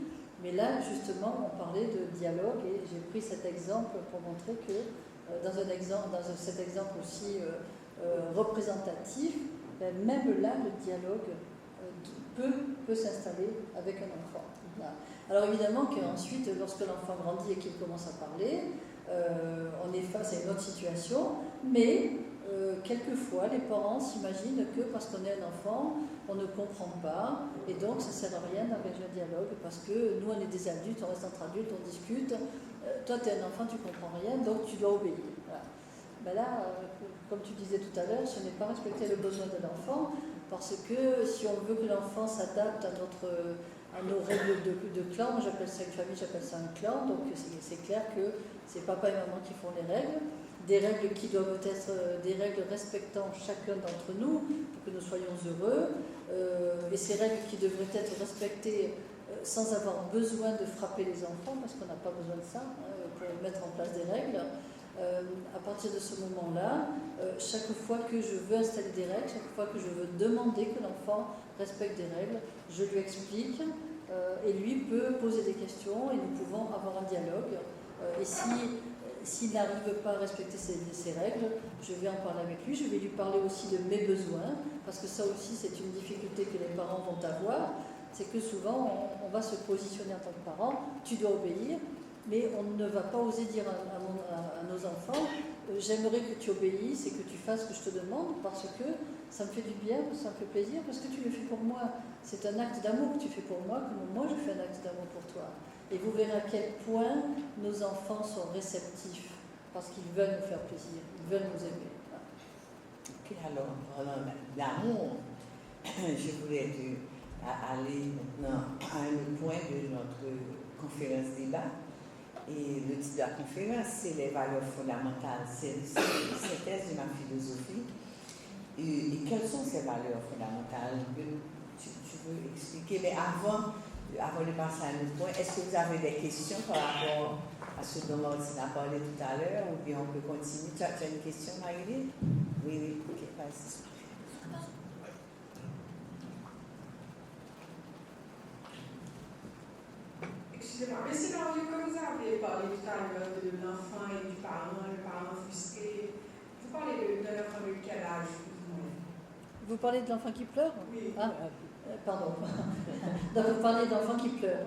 Mais là, justement, on parlait de dialogue et j'ai pris cet exemple pour montrer que dans cet exemple aussi représentatif, même là, le dialogue peut s'installer avec un enfant. Voilà. Alors évidemment qu'ensuite, lorsque l'enfant grandit et qu'il commence à parler, on est face à une autre situation, mais quelquefois les parents s'imaginent que parce qu'on est un enfant, on ne comprend pas, et donc ça ne sert à rien d'engager un dialogue, parce que nous on est des adultes, on reste entre adultes, on discute, toi tu es un enfant, tu ne comprends rien, donc tu dois obéir. Voilà. Ben là, comme tu disais tout à l'heure, ce n'est pas respecter le besoin de l'enfant, parce que si on veut que l'enfant s'adapte à nos règles de clan, moi j'appelle ça une famille, j'appelle ça un clan, donc c'est clair que c'est papa et maman qui font les règles, des règles qui doivent être des règles respectant chacun d'entre nous, pour que nous soyons heureux, et ces règles qui devraient être respectées sans avoir besoin de frapper les enfants, parce qu'on n'a pas besoin de ça pour mettre en place des règles. À partir de ce moment-là, chaque fois que je veux installer des règles, chaque fois que je veux demander que l'enfant respecte des règles, je lui explique et lui peut poser des questions et nous pouvons avoir un dialogue. Et s'il n'arrive pas à respecter ces règles, je vais en parler avec lui, je vais lui parler aussi de mes besoins, parce que ça aussi c'est une difficulté que les parents vont avoir, c'est que souvent on va se positionner en tant que parent, tu dois obéir, mais on ne va pas oser dire à nos enfants j'aimerais que tu obéisses et que tu fasses ce que je te demande parce que ça me fait du bien, ça me fait plaisir, parce que tu le fais pour moi. C'est un acte d'amour que tu fais pour moi, comme moi je fais un acte d'amour pour toi. Et vous verrez à quel point nos enfants sont réceptifs parce qu'ils veulent nous faire plaisir, ils veulent nous aimer. Ok, alors, l'amour, je voulais aller maintenant à un point de notre conférence débat. Et le titre de la conférence, c'est les valeurs fondamentales. C'est une synthèse de ma philosophie. Et quelles sont ces valeurs fondamentales? Tu veux expliquer? Mais avant de passer à un autre point, est-ce que vous avez des questions par rapport à ce dont Martine a parlé tout à l'heure? Ou bien on peut continuer? Tu as une question, Marie-Lise? Oui, ok, vas-y. Excusez-moi, mais sinon, comme vous avez parlé tout à l'heure de l'enfant et du parent, le parent frustré, vous parlez de l'enfant de quel âge? Vous parlez de l'enfant qui pleure? Oui. Ah, pardon. Donc vous parlez d'enfant qui pleure,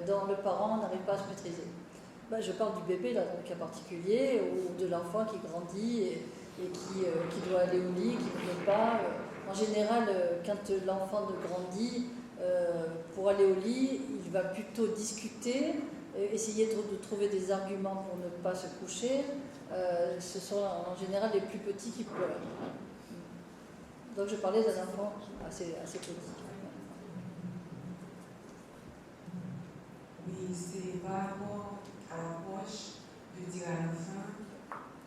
dont le parent n'arrive pas à se maîtriser. Ben, je parle du bébé, là, dans le cas particulier, ou de l'enfant qui grandit et qui doit aller au lit, qui ne veut pas. En général, quand l'enfant grandit, pour aller au lit, il va plutôt discuter, essayer de trouver des arguments pour ne pas se coucher. Ce sont en général les plus petits qui pleurent. Donc je parlais d'un enfant assez petit. Oui, c'est par rapport à l'approche de dire à l'enfant,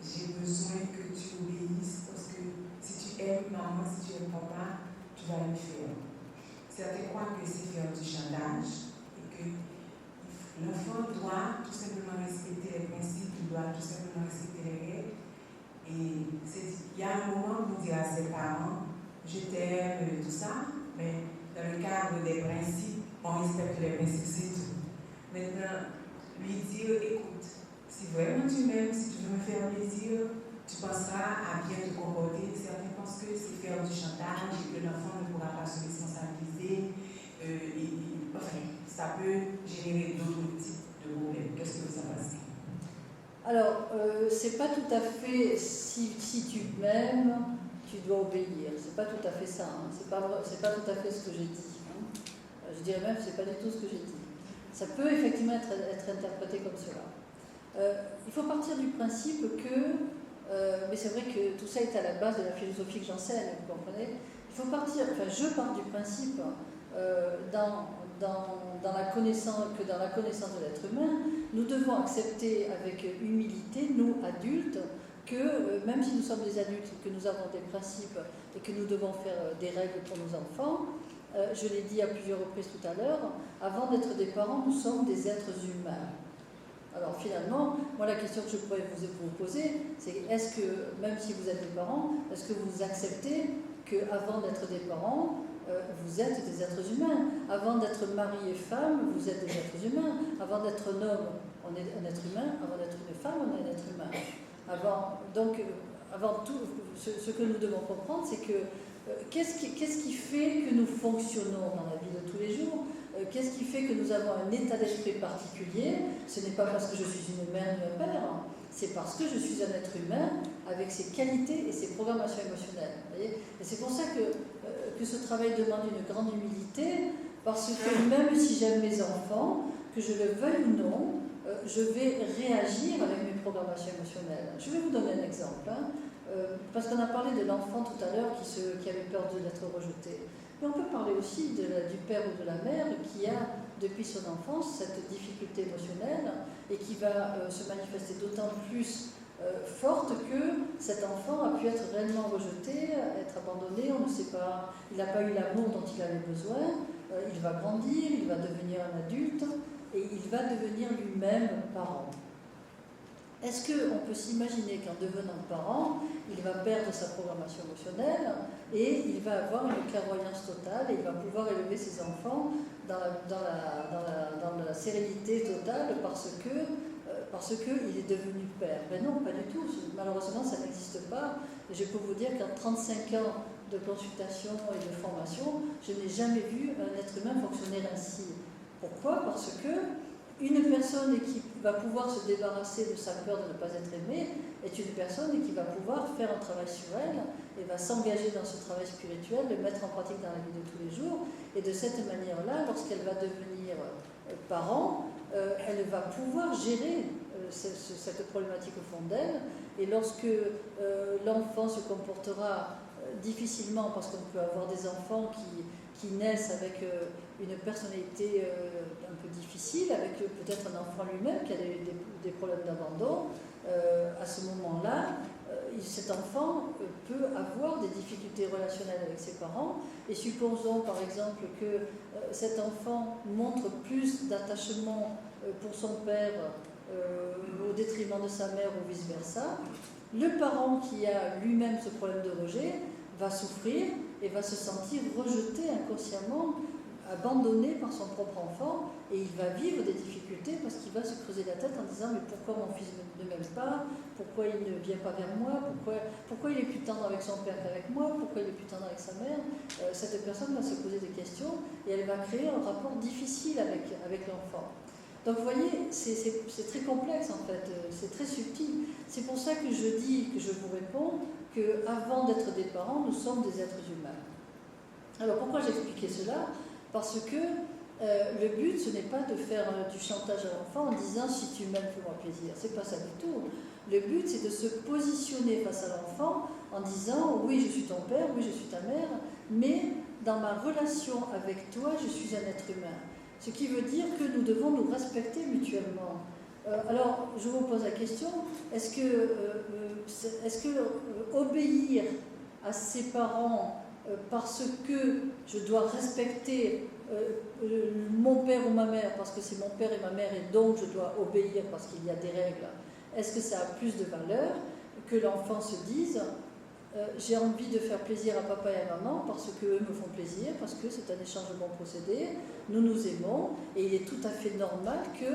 j'ai besoin que tu obéisses parce que si tu aimes maman, si tu aimes papa, tu vas le faire. Certains croient que c'est faire du chantage et que l'enfant doit tout simplement respecter les principes, il doit tout simplement respecter les règles. Et il y a un moment où on dit à ses parents, je t'aime, tout ça, mais dans le cadre des principes, on respecte les principes, c'est tout. Maintenant, lui dire, écoute, si vraiment tu m'aimes, si tu veux me faire plaisir, tu penseras à bien te comporter. Certains pensent que c'est faire du chantage et que l'enfant ne pourra pas se responsabiliser. Enfin, ça peut générer d'autres types de problèmes. Qu'est-ce que vous en pensez? Alors, c'est pas tout à fait si tu m'aimes, tu dois obéir. C'est pas tout à fait ça. Hein. C'est pas tout à fait ce que j'ai dit. Hein. Je dirais même que c'est pas du tout ce que j'ai dit. Ça peut effectivement être interprété comme cela. Il faut partir du principe que, mais c'est vrai que tout ça est à la base de la philosophie que j'enseigne, vous comprenez. faut partir, enfin je pars du principe dans la connaissance de l'être humain, nous devons accepter avec humilité, nous adultes, que même si nous sommes des adultes, que nous avons des principes et que nous devons faire des règles pour nos enfants, je l'ai dit à plusieurs reprises tout à l'heure, avant d'être des parents, nous sommes des êtres humains. Alors finalement, moi la question que je pourrais vous poser, c'est est-ce que, même si vous êtes des parents, est-ce que vous acceptez qu'avant d'être des parents, vous êtes des êtres humains. Avant d'être mari et femme, vous êtes des êtres humains. Avant d'être un homme, on est un être humain. Avant d'être une femme, on est un être humain. Avant tout, ce que nous devons comprendre, c'est que qu'est-ce qui fait que nous fonctionnons dans la vie de tous les jours? Qu'est-ce qui fait que nous avons un état d'esprit particulier? Ce n'est pas parce que je suis une mère ou un père, c'est parce que je suis un être humain avec ses qualités et ses programmations émotionnelles. Voyez, et c'est pour ça que ce travail demande une grande humilité, parce que même si j'aime mes enfants, que je le veuille ou non, je vais réagir avec mes programmations émotionnelles. Je vais vous donner un exemple, parce qu'on a parlé de l'enfant tout à l'heure qui avait peur d'être rejeté. Mais on peut parler aussi du père ou de la mère qui a, depuis son enfance, cette difficulté émotionnelle et qui va se manifester d'autant plus forte que cet enfant a pu être réellement rejeté, être abandonné, on ne sait pas, il n'a pas eu l'amour dont il avait besoin, il va grandir, il va devenir un adulte et il va devenir lui-même parent. Est-ce qu'on peut s'imaginer qu'en devenant parent, il va perdre sa programmation émotionnelle et il va avoir une clairvoyance totale et il va pouvoir élever ses enfants dans la sérénité totale parce qu'il est devenu père? Ben non, pas du tout. Malheureusement, ça n'existe pas. Et je peux vous dire qu'en 35 ans de consultation et de formation, je n'ai jamais vu un être humain fonctionner ainsi. Pourquoi? Parce que une personne qui va pouvoir se débarrasser de sa peur de ne pas être aimée est une personne qui va pouvoir faire un travail sur elle et va s'engager dans ce travail spirituel, le mettre en pratique dans la vie de tous les jours. Et de cette manière-là, lorsqu'elle va devenir parent, elle va pouvoir gérer cette problématique au fond d'elle. Et lorsque l'enfant se comportera difficilement, parce qu'on peut avoir des enfants qui naissent avec une personnalité un peu difficile, avec peut-être un enfant lui-même qui a des problèmes d'abandon, à ce moment-là, cet enfant peut avoir des difficultés relationnelles avec ses parents. Et supposons par exemple que cet enfant montre plus d'attachement pour son père au détriment de sa mère ou vice-versa. Le parent qui a lui-même ce problème de rejet va souffrir et va se sentir rejeté inconsciemment, abandonné par son propre enfant, et il va vivre des difficultés parce qu'il va se creuser la tête en disant mais pourquoi mon fils ne m'aime pas, pourquoi il ne vient pas vers moi, pourquoi il est plus tendre avec son père qu'avec moi, pourquoi il est plus tendre avec sa mère. Cette personne va se poser des questions et elle va créer un rapport difficile avec l'enfant. Donc vous voyez, c'est très complexe en fait, c'est très subtil. C'est pour ça que je dis, que je vous réponds, qu'avant d'être des parents, nous sommes des êtres humains. Alors pourquoi j'expliquais cela? Parce que le but, ce n'est pas de faire du chantage à l'enfant en disant « si tu m'aimes, fais-moi plaisir ». C'est pas ça du tout. Le but, c'est de se positionner face à l'enfant en disant « oui, je suis ton père, oui, je suis ta mère, mais dans ma relation avec toi, je suis un être humain ». Ce qui veut dire que nous devons nous respecter mutuellement. Alors, je vous pose la question, est-ce que obéir à ses parents parce que je dois respecter mon père ou ma mère, parce que c'est mon père et ma mère, et donc je dois obéir parce qu'il y a des règles, est-ce que ça a plus de valeur que l'enfant se dise j'ai envie de faire plaisir à papa et à maman parce qu'eux me font plaisir, parce que c'est un échange de bons procédés, nous nous aimons, et il est tout à fait normal que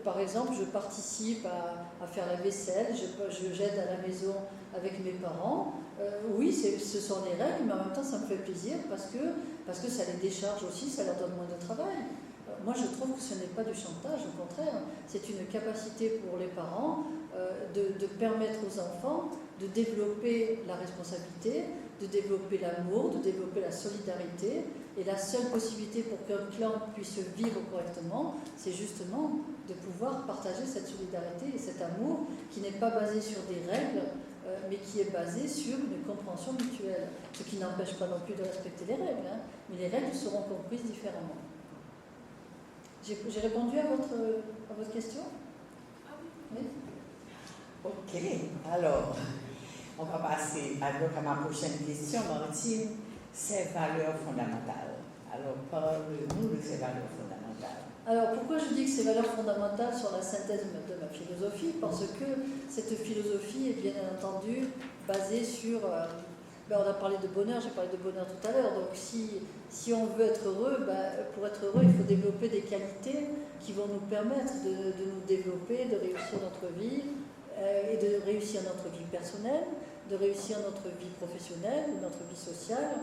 par exemple, je participe à faire la vaisselle, j'aide à la maison avec mes parents. Oui, ce sont les règles, mais en même temps, ça me fait plaisir parce que ça les décharge aussi, ça leur donne moins de travail. Moi, je trouve que ce n'est pas du chantage, au contraire. C'est une capacité pour les parents de permettre aux enfants de développer la responsabilité, de développer l'amour, de développer la solidarité. Et la seule possibilité pour qu'un clan puisse vivre correctement, c'est justement de pouvoir partager cette solidarité et cet amour qui n'est pas basé sur des règles, mais qui est basée sur une compréhension mutuelle. Ce qui n'empêche pas non plus de respecter les règles, hein, mais les règles seront comprises différemment. J'ai répondu à votre question? Oui. Ok, alors, on va passer à ma prochaine question, Martine. Ces valeurs fondamentales. Alors, parle-nous de ces valeurs fondamentales. Alors, pourquoi je dis que ces valeurs fondamentales sont la synthèse de ma philosophie? Parce que cette philosophie est bien entendu basée sur... on a parlé de bonheur, j'ai parlé de bonheur tout à l'heure. Donc, si on veut être heureux, pour être heureux, il faut développer des qualités qui vont nous permettre de nous développer, de réussir notre vie, et de réussir notre vie personnelle, de réussir notre vie professionnelle, notre vie sociale.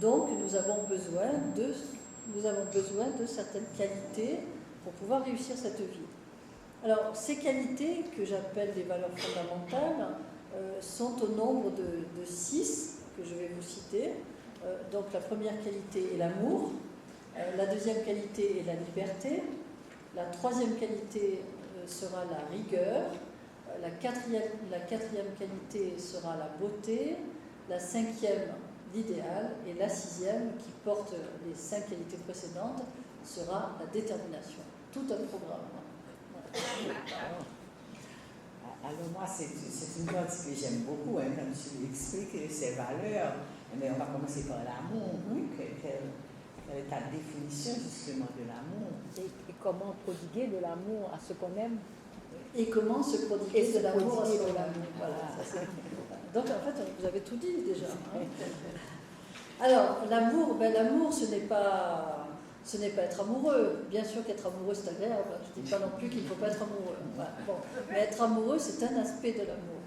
Donc, nous avons besoin de certaines qualités pour pouvoir réussir cette vie. Alors, ces qualités, que j'appelle des valeurs fondamentales, sont au nombre de 6 que je vais vous citer. Donc, la première qualité est l'amour, la deuxième qualité est la liberté, la troisième qualité sera la rigueur, la quatrième qualité sera la beauté, la cinquième l'idéal, et la sixième, qui porte les 5 qualités précédentes, sera la détermination. Tout un programme. Alors moi, c'est une partie que j'aime beaucoup, hein, comme tu expliques ces valeurs. Mais on va commencer par l'amour. Quelle est ta définition justement de l'amour? Et comment prodiguer de l'amour à ce qu'on aime? Et comment se prodiguer de l'amour à ce qu'on aime. Voilà, ça, c'est... Donc en fait, vous avez tout dit déjà. Hein. Alors, l'amour, l'amour, ce n'est pas être amoureux. Bien sûr qu'être amoureux, c'est agréable. Je ne dis pas non plus qu'il ne faut pas être amoureux. Voilà. Bon. Mais être amoureux, c'est un aspect de l'amour.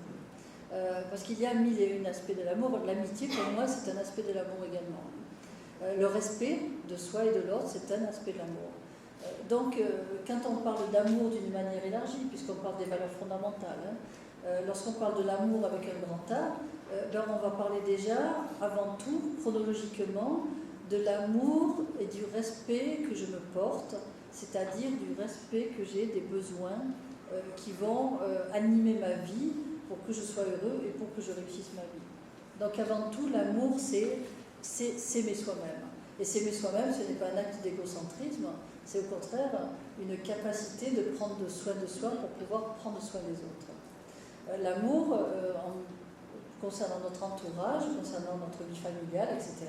Parce qu'il y a 1001 aspects de l'amour. L'amitié, pour moi, c'est un aspect de l'amour également. Le respect de soi et de l'autre, c'est un aspect de l'amour. Donc, quand on parle d'amour d'une manière élargie, puisqu'on parle des valeurs fondamentales, lorsqu'on parle de l'amour avec un grand A, on va parler déjà, avant tout, chronologiquement, de l'amour et du respect que je me porte, c'est-à-dire du respect que j'ai des besoins qui vont animer ma vie pour que je sois heureux et pour que je réussisse ma vie. Donc avant tout, l'amour, c'est s'aimer soi-même. Et s'aimer soi-même, ce n'est pas un acte d'égocentrisme, c'est au contraire une capacité de prendre soin de soi pour pouvoir prendre soin des autres. L'amour, concernant notre entourage, concernant notre vie familiale, etc.,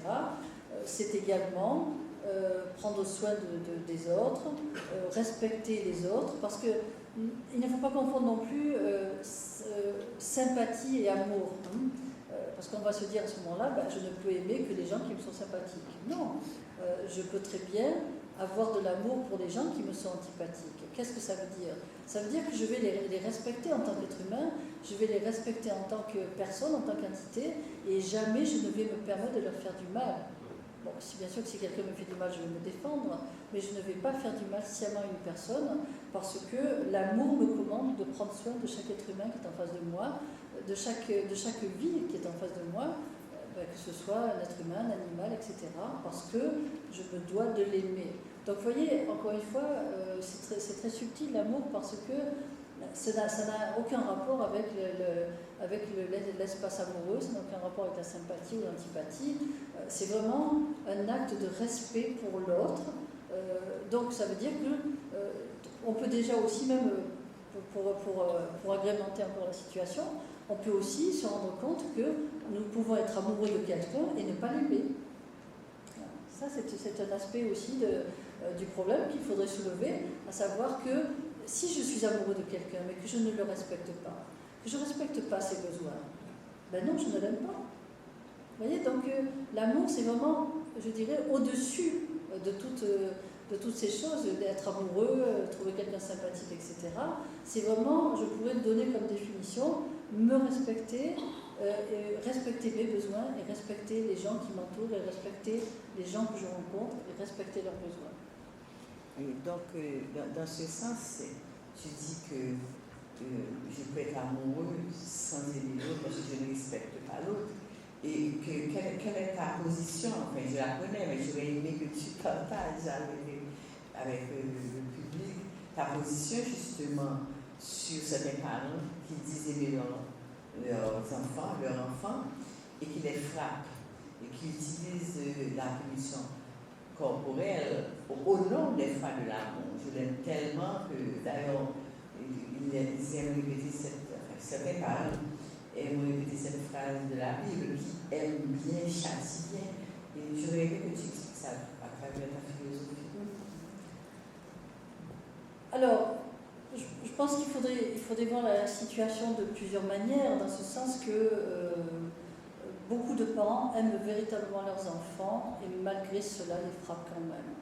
c'est également prendre soin des autres, respecter les autres, parce qu'il ne faut pas confondre non plus sympathie et amour. Parce qu'on va se dire à ce moment-là, je ne peux aimer que les gens qui me sont sympathiques. Non, je peux très bien avoir de l'amour pour les gens qui me sont antipathiques. Qu'est-ce que ça veut dire? Ça veut dire que je vais les respecter en tant qu'être humain, je vais les respecter en tant que personne, en tant qu'entité, et jamais je ne vais me permettre de leur faire du mal. Bon, bien sûr que si quelqu'un me fait du mal, je vais me défendre, mais je ne vais pas faire du mal sciemment à une personne, parce que l'amour me commande de prendre soin de chaque être humain qui est en face de moi, de chaque vie qui est en face de moi, que ce soit un être humain, un animal, etc., parce que je me dois de l'aimer. Donc vous voyez, encore une fois, c'est très subtil l'amour, parce que ça n'a aucun rapport avec l'espace amoureux, ça n'a aucun rapport avec la sympathie ou l'antipathie. C'est vraiment un acte de respect pour l'autre. Donc ça veut dire qu'on peut déjà aussi, même pour agrémenter encore la situation, on peut aussi se rendre compte que nous pouvons être amoureux de quelqu'un et ne pas l'aimer. Ça, c'est un aspect aussi du problème qu'il faudrait soulever, à savoir que si je suis amoureux de quelqu'un, mais que je ne le respecte pas, que je ne respecte pas ses besoins, non, je ne l'aime pas. Vous voyez, donc l'amour, c'est vraiment, je dirais, au-dessus de toutes ces choses, d'être amoureux, trouver quelqu'un sympathique, etc. C'est vraiment, je pourrais donner comme définition, me respecter, respecter mes besoins, et respecter les gens qui m'entourent, et respecter les gens que je rencontre, et respecter leurs besoins. Et donc, dans ce sens, tu dis que je peux être amoureux sans aimer l'autre parce que je ne respecte pas l'autre. Et quelle est ta position? Enfin, je la connais, mais j'aurais aimé que tu partages avec le public ta position justement sur certains parents qui disent aimer leurs enfants, et qui les frappent, et qui utilisent la punition corporelle au nom des fois de l'amour. Je l'aime tellement que, d'ailleurs, ils aiment répéter certains parents aiment répéter cette phrase de la Bible, qui aime bien, châtie bien. Et je voudrais que tu expliques ça à travers ta philosophie. Alors, je pense qu'il faudrait voir la situation de plusieurs manières, dans ce sens que beaucoup de parents aiment véritablement leurs enfants et malgré cela les frappent quand même.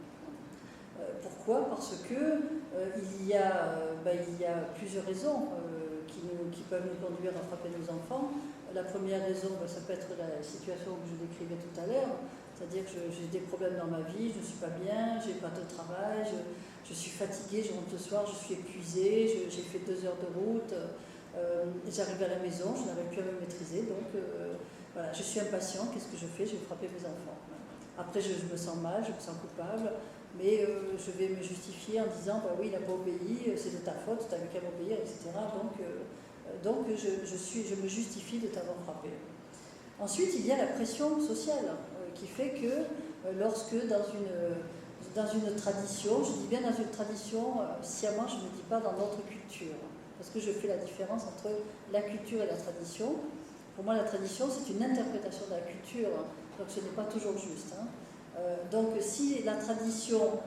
Pourquoi ? Parce que il y a plusieurs raisons qui peuvent nous conduire à frapper nos enfants. La première raison, ça peut être la situation que je décrivais tout à l'heure, c'est-à-dire que j'ai des problèmes dans ma vie, je ne suis pas bien, j'ai pas de travail, je suis fatiguée, je rentre le soir, je suis épuisée, j'ai fait 2 heures de route, j'arrive à la maison, je n'arrive plus à me maîtriser, donc voilà, je suis impatient, qu'est-ce que je fais ? Je vais frapper mes enfants. Après, je me sens mal, je me sens coupable, mais je vais me justifier en disant bah oui, il n'a pas obéi, c'est de ta faute, tu n'avais qu'à m'obéir, etc. Donc je me justifie de t'avoir frappé. Ensuite, il y a la pression sociale qui fait que lorsque dans une tradition, je dis bien dans une tradition sciemment, je ne dis pas dans notre culture, parce que je fais la différence entre la culture et la tradition. Pour moi, la tradition, c'est une interprétation de la culture, donc ce n'est pas toujours juste. Donc si la tradition,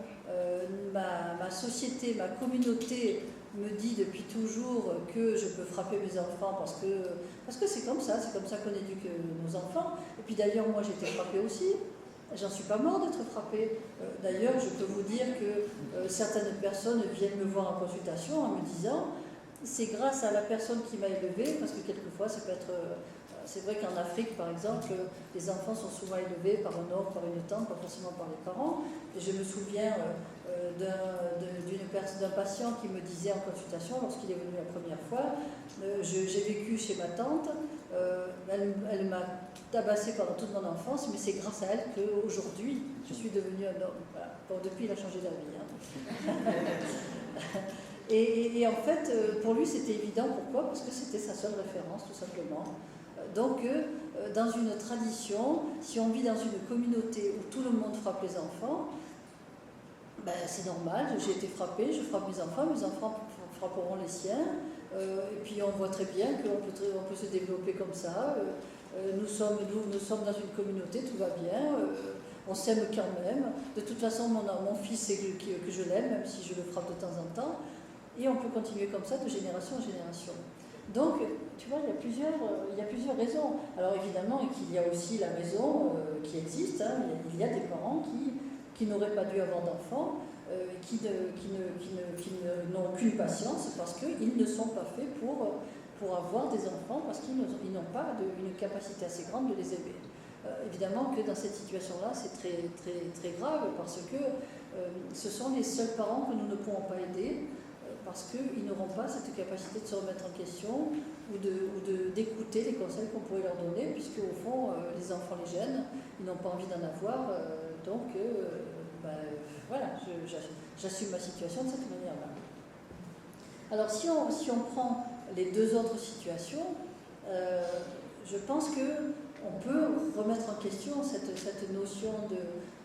ma société, ma communauté me dit depuis toujours que je peux frapper mes enfants parce que c'est comme ça qu'on éduque nos enfants. Et puis d'ailleurs, moi j'ai été frappée aussi, j'en suis pas morte d'être frappée. D'ailleurs, je peux vous dire que certaines personnes viennent me voir en consultation en me disant c'est grâce à la personne qui m'a élevée, parce que quelquefois ça peut être... C'est vrai qu'en Afrique, par exemple, les enfants sont souvent élevés par un oncle, par une tante, pas forcément par les parents. Et je me souviens d'un patient qui me disait en consultation, lorsqu'il est venu la première fois, j'ai vécu chez ma tante, elle m'a tabassé pendant toute mon enfance, mais c'est grâce à elle qu'aujourd'hui, je suis devenue un homme. Voilà. Bon, depuis, il a changé d'avis. Et en fait, pour lui, c'était évident. Pourquoi ? Parce que c'était sa seule référence, tout simplement. Donc, dans une tradition, si on vit dans une communauté où tout le monde frappe les enfants, ben, c'est normal, j'ai été frappée, je frappe mes enfants frapperont les siens, et puis on voit très bien qu'on peut se développer comme ça. Nous sommes dans une communauté, tout va bien, on s'aime quand même. De toute façon, mon fils sait que je l'aime, même si je le frappe de temps en temps, et on peut continuer comme ça de génération en génération. Donc, tu vois, il y a plusieurs raisons. Alors évidemment, il y a aussi la raison qui existe. Il y a des parents qui n'auraient pas dû avoir d'enfants, qui n'ont aucune patience parce qu'ils ne sont pas faits pour avoir des enfants, parce qu'ils n'ont pas une capacité assez grande de les aimer. Évidemment que dans cette situation-là, c'est très, très, très grave parce que ce sont les seuls parents que nous ne pourrons pas aider. Parce qu'ils n'auront pas cette capacité de se remettre en question ou d'écouter les conseils qu'on pourrait leur donner, puisque au fond, les enfants les gênent, ils n'ont pas envie d'en avoir, donc voilà, j'assume ma situation de cette manière-là. Alors si on prend les 2 autres situations, je pense qu'on peut remettre en question cette notion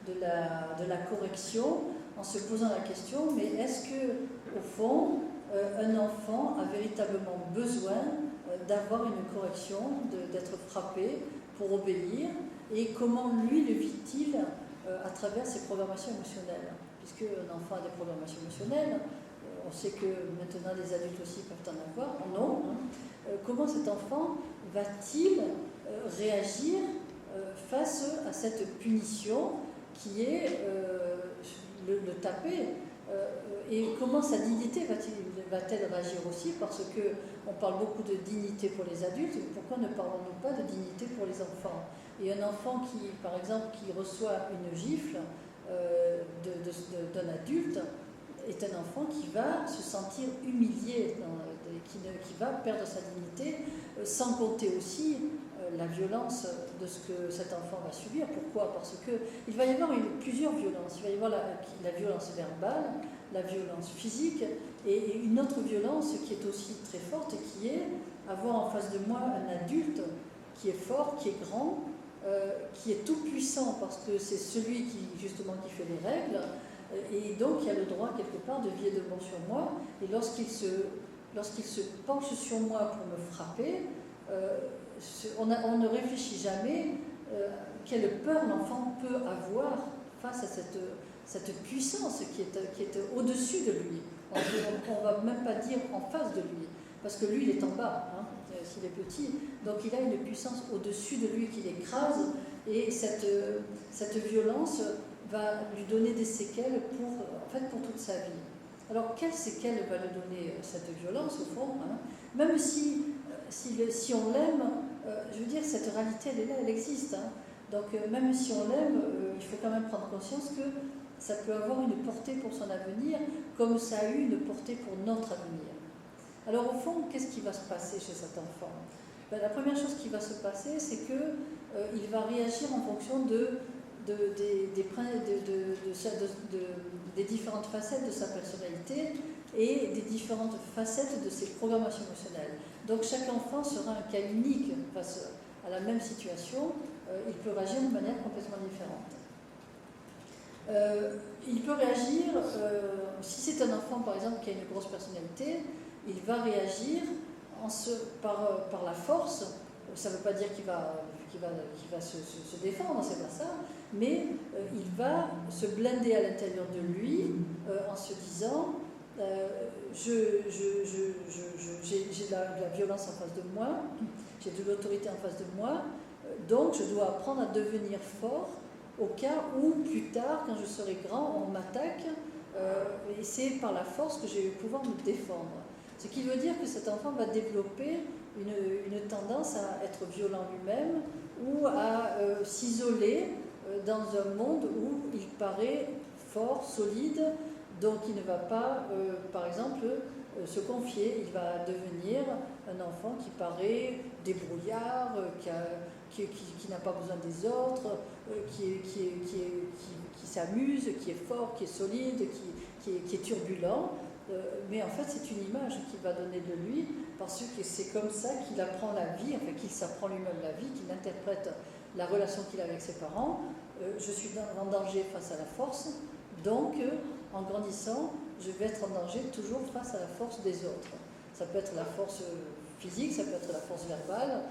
de la correction en se posant la question, mais est-ce que, au fond, un enfant a véritablement besoin d'avoir une correction, d'être frappé pour obéir, et comment lui le vit-il à travers ses programmations émotionnelles ? Puisque un enfant a des programmations émotionnelles, on sait que maintenant les adultes aussi peuvent en avoir, non. Comment cet enfant va-t-il réagir face à cette punition qui est le taper, et comment sa dignité va-t-elle réagir aussi, parce qu'on parle beaucoup de dignité pour les adultes, pourquoi ne parlons-nous pas de dignité pour les enfants ? Et un enfant qui, par exemple, qui reçoit une gifle d'un adulte est un enfant qui va se sentir humilié, qui va perdre sa dignité, sans compter aussi la violence de ce que cet enfant va subir. Pourquoi? Parce qu'il va y avoir plusieurs violences. Il va y avoir la violence verbale, la violence physique et une autre violence qui est aussi très forte, qui est avoir en face de moi un adulte qui est fort, qui est grand, qui est tout puissant parce que c'est celui qui justement qui fait les règles et donc il a le droit quelque part de vie et de mort sur moi. Et lorsqu'il se penche sur moi pour me frapper, on ne réfléchit jamais quelle peur l'enfant peut avoir face à cette puissance qui est au-dessus de lui. On ne va même pas dire en face de lui, parce que lui, il est en bas, hein, s'il est petit. Donc il a une puissance au-dessus de lui qui l'écrase, et cette violence va lui donner des séquelles pour toute sa vie. Alors, quelles séquelles va lui donner cette violence, au fond, hein? Même si on l'aime, je veux dire, cette réalité, elle est là, elle existe. Hein. Donc, même si on l'aime, il faut quand même prendre conscience que ça peut avoir une portée pour son avenir, comme ça a eu une portée pour notre avenir. Alors, au fond, qu'est-ce qui va se passer chez cet enfant? Ben, la première chose qui va se passer, c'est qu'il va réagir en fonction des différentes facettes de sa personnalité et des différentes facettes de ses programmations émotionnelles. Donc chaque enfant sera un cas unique face à la même situation, il peut réagir de manière complètement différente. Il peut réagir, si c'est un enfant par exemple qui a une grosse personnalité, il va réagir par la force. Ça ne veut pas dire qu'il va se défendre, c'est pas ça, mais il va se blinder à l'intérieur de lui en se disant j'ai de la violence en face de moi, j'ai de l'autorité en face de moi, donc je dois apprendre à devenir fort au cas où plus tard, quand je serai grand, on m'attaque et c'est par la force que je vais pouvoir me défendre. Ce qui veut dire que cet enfant va développer une tendance à être violent lui-même ou à s'isoler dans un monde où il paraît fort, solide, donc il ne va pas, par exemple, se confier. Il va devenir un enfant qui paraît débrouillard, qui n'a pas besoin des autres, qui s'amuse, qui est fort, qui est solide, qui est turbulent. Mais en fait, c'est une image qu'il va donner de lui, parce que c'est comme ça qu'il apprend la vie, enfin qu'il s'apprend lui-même la vie, qu'il interprète la relation qu'il a avec ses parents. Je suis en danger face à la force, donc en grandissant, je vais être en danger toujours face à la force des autres. Ça peut être la force physique, ça peut être la force verbale,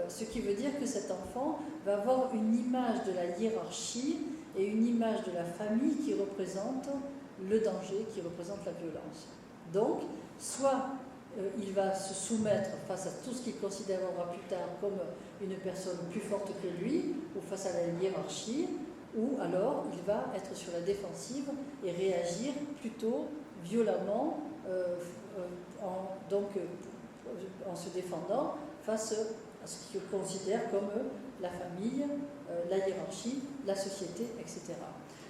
ce qui veut dire que cet enfant va avoir une image de la hiérarchie et une image de la famille qui représente le danger, qui représente la violence. Donc, soit il va se soumettre face à tout ce qu'il considérera plus tard comme une personne plus forte que lui, ou face à la hiérarchie, ou alors il va être sur la défensive et réagir plutôt violemment en se défendant face à ce qu'il considère comme la famille, la hiérarchie, la société, etc.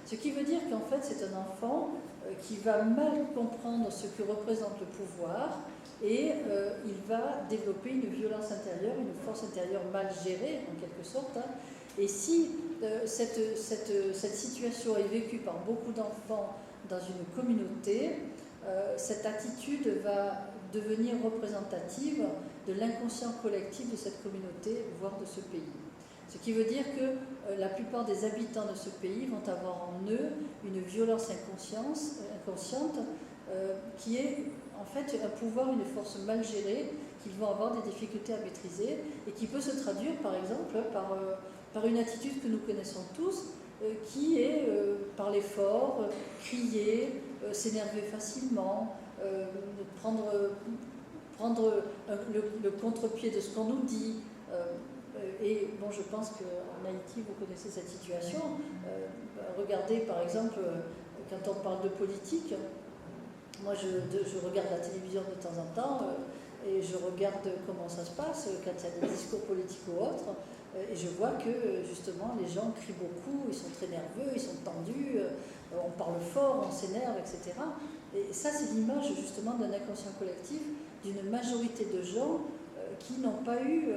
Ce qui veut dire qu'en fait c'est un enfant qui va mal comprendre ce que représente le pouvoir et il va développer une violence intérieure, une force intérieure mal gérée en quelque sorte. Hein. Et si cette situation est vécue par beaucoup d'enfants dans une communauté, cette attitude va devenir représentative de l'inconscient collectif de cette communauté, voire de ce pays. Ce qui veut dire que la plupart des habitants de ce pays vont avoir en eux une violence inconsciente qui est en fait un pouvoir, une force mal gérée qu'ils vont avoir des difficultés à maîtriser et qui peut se traduire par exemple par une attitude que nous connaissons tous qui est parler fort, crier, s'énerver facilement, prendre le contre-pied de ce qu'on nous dit. Et bon, je pense qu'en Haïti, vous connaissez cette situation. Regardez, par exemple, quand on parle de politique, moi je regarde la télévision de temps en temps et je regarde comment ça se passe quand il y a des discours politiques ou autres. Et je vois que justement les gens crient beaucoup, ils sont très nerveux, ils sont tendus, on parle fort, on s'énerve, etc. Et ça, c'est l'image justement d'un inconscient collectif, d'une majorité de gens qui n'ont pas eu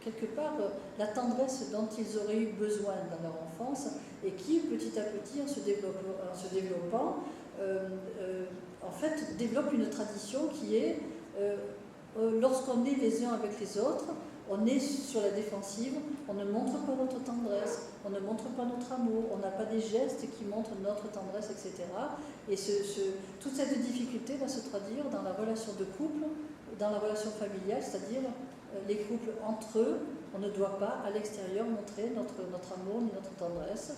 quelque part la tendresse dont ils auraient eu besoin dans leur enfance et qui, petit à petit, en se développant, en fait, développe une tradition qui est, lorsqu'on est les uns avec les autres, on est sur la défensive, on ne montre pas notre tendresse, on ne montre pas notre amour, on n'a pas des gestes qui montrent notre tendresse, etc. Et toute cette difficulté va se traduire dans la relation de couple, dans la relation familiale, c'est-à-dire les couples entre eux. On ne doit pas à l'extérieur montrer notre amour ni notre tendresse.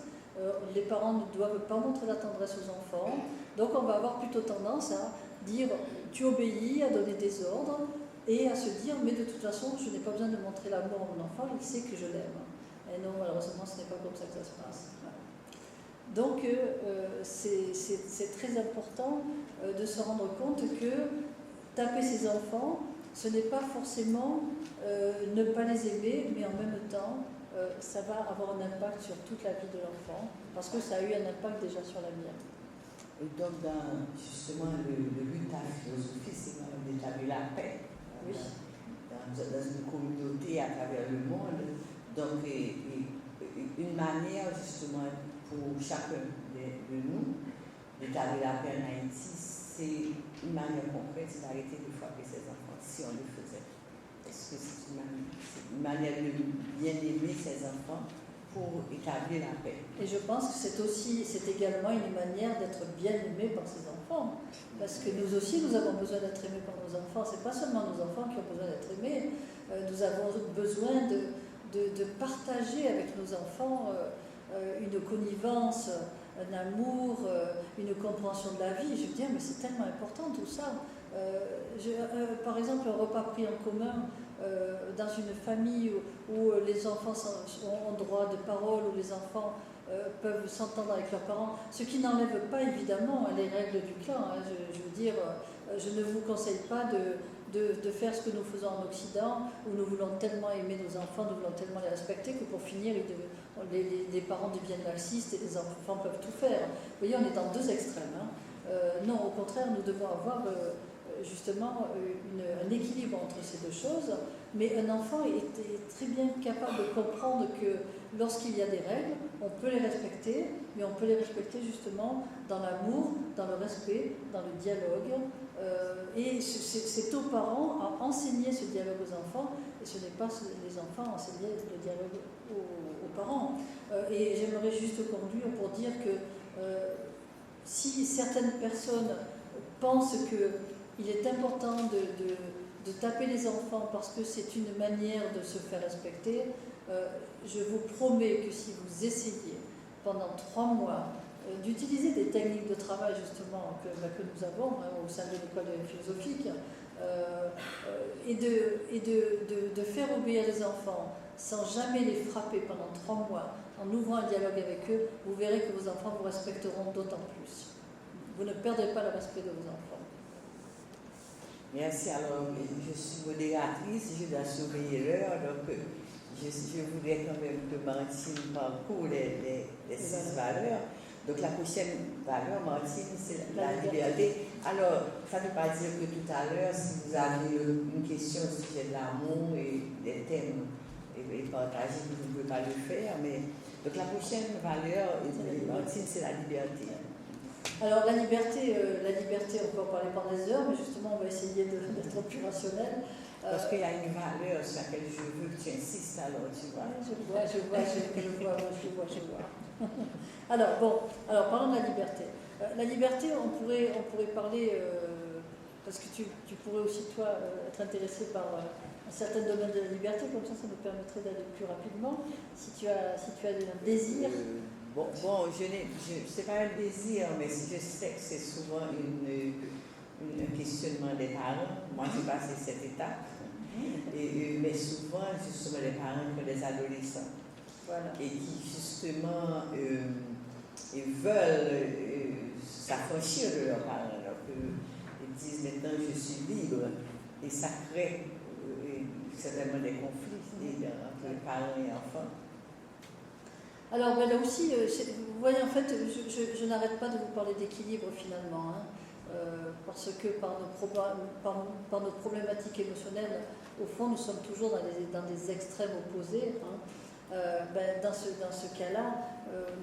Les parents ne doivent pas montrer la tendresse aux enfants. Donc on va avoir plutôt tendance à dire tu obéis, à donner des ordres et à se dire mais de toute façon je n'ai pas besoin de montrer l'amour à mon enfant, il sait que je l'aime. Et non, malheureusement ce n'est pas comme ça que ça se passe. Donc c'est très important de se rendre compte que taper ses enfants, ce n'est pas forcément ne pas les aimer, mais en même temps, ça va avoir un impact sur toute la vie de l'enfant, parce que ça a eu un impact déjà sur la mienne. Et donc, justement, le but de ta philosophie, c'est quand même d'établir la paix dans une communauté à travers le monde. Donc, une manière, justement, pour chacun de nous d'établir la paix en Haïti, c'est une manière concrète, c'est d'arrêter de frapper ses enfants, si on le faisait. Est-ce que c'est une manière de bien aimer ses enfants pour établir la paix? Et je pense que c'est également une manière d'être bien aimé par ses enfants. Parce que nous aussi, nous avons besoin d'être aimés par nos enfants. Ce n'est pas seulement nos enfants qui ont besoin d'être aimés. Nous avons besoin de partager avec nos enfants une connivence, un amour, une compréhension de la vie. Je veux dire, mais c'est tellement important tout ça. Par exemple, un repas pris en commun dans une famille où les enfants ont droit de parole, où les enfants peuvent s'entendre avec leurs parents, ce qui n'enlève pas évidemment les règles du clan. Je veux dire, je ne vous conseille pas de faire ce que nous faisons en Occident, où nous voulons tellement aimer nos enfants, nous voulons tellement les respecter, que pour finir, les parents deviennent laxistes et les enfants peuvent tout faire. Vous voyez, on est dans deux extrêmes. Non, au contraire, nous devons avoir justement un équilibre entre ces deux choses, mais un enfant est très bien capable de comprendre que lorsqu'il y a des règles, on peut les respecter, mais on peut les respecter justement dans l'amour, dans le respect, dans le dialogue. Et c'est aux parents à enseigner ce dialogue aux enfants, et ce n'est pas les enfants à enseigner le dialogue aux parents. Et j'aimerais juste conclure pour dire que si certaines personnes pensent qu'il est important de taper les enfants parce que c'est une manière de se faire respecter, je vous promets que si vous essayez pendant 3 mois d'utiliser des techniques de travail justement que nous avons au sein de l'école philosophique et de faire obéir les enfants sans jamais les frapper pendant 3 mois, en ouvrant un dialogue avec eux, vous verrez que vos enfants vous respecteront d'autant plus. Vous ne perdrez pas le respect de vos enfants. Merci. Alors, je suis modératrice, je dois surveiller l'heure, donc je voudrais quand même que Martine parcourt les 6 valeurs. Donc, la prochaine valeur, Martine, c'est la liberté. Alors, ça ne veut pas dire que tout à l'heure, si vous avez une question au sujet de l'amour et des thèmes et partagés, vous ne pouvez pas le faire, mais donc la prochaine valeur, Martine, c'est la liberté. Alors la liberté, on peut en parler pendant des heures, mais justement on va essayer d'être plus rationnel. Parce qu'il y a une valeur sur laquelle je veux que tu insistes, alors tu vois. Je vois. Alors parlons de la liberté. La liberté, on pourrait parler, parce que tu pourrais aussi toi être intéressé par un certain domaine de la liberté, comme ça nous permettrait d'aller plus rapidement, si tu as un désir. Bon, c'est pas un désir, mais je sais que c'est souvent un questionnement des parents. Moi, j'ai passé cette étape. Mais souvent, justement, les parents qui ont des adolescents. Voilà. Et qui, justement, veulent s'affranchir de leurs parents. Alors ils disent maintenant, je suis libre. Et ça crée certainement des conflits entre les parents et enfants. Alors là aussi, vous voyez, en fait, je n'arrête pas de vous parler d'équilibre finalement. parce que par nos problématiques émotionnelles, au fond, nous sommes toujours dans des extrêmes opposés. Hein. Dans ce cas-là,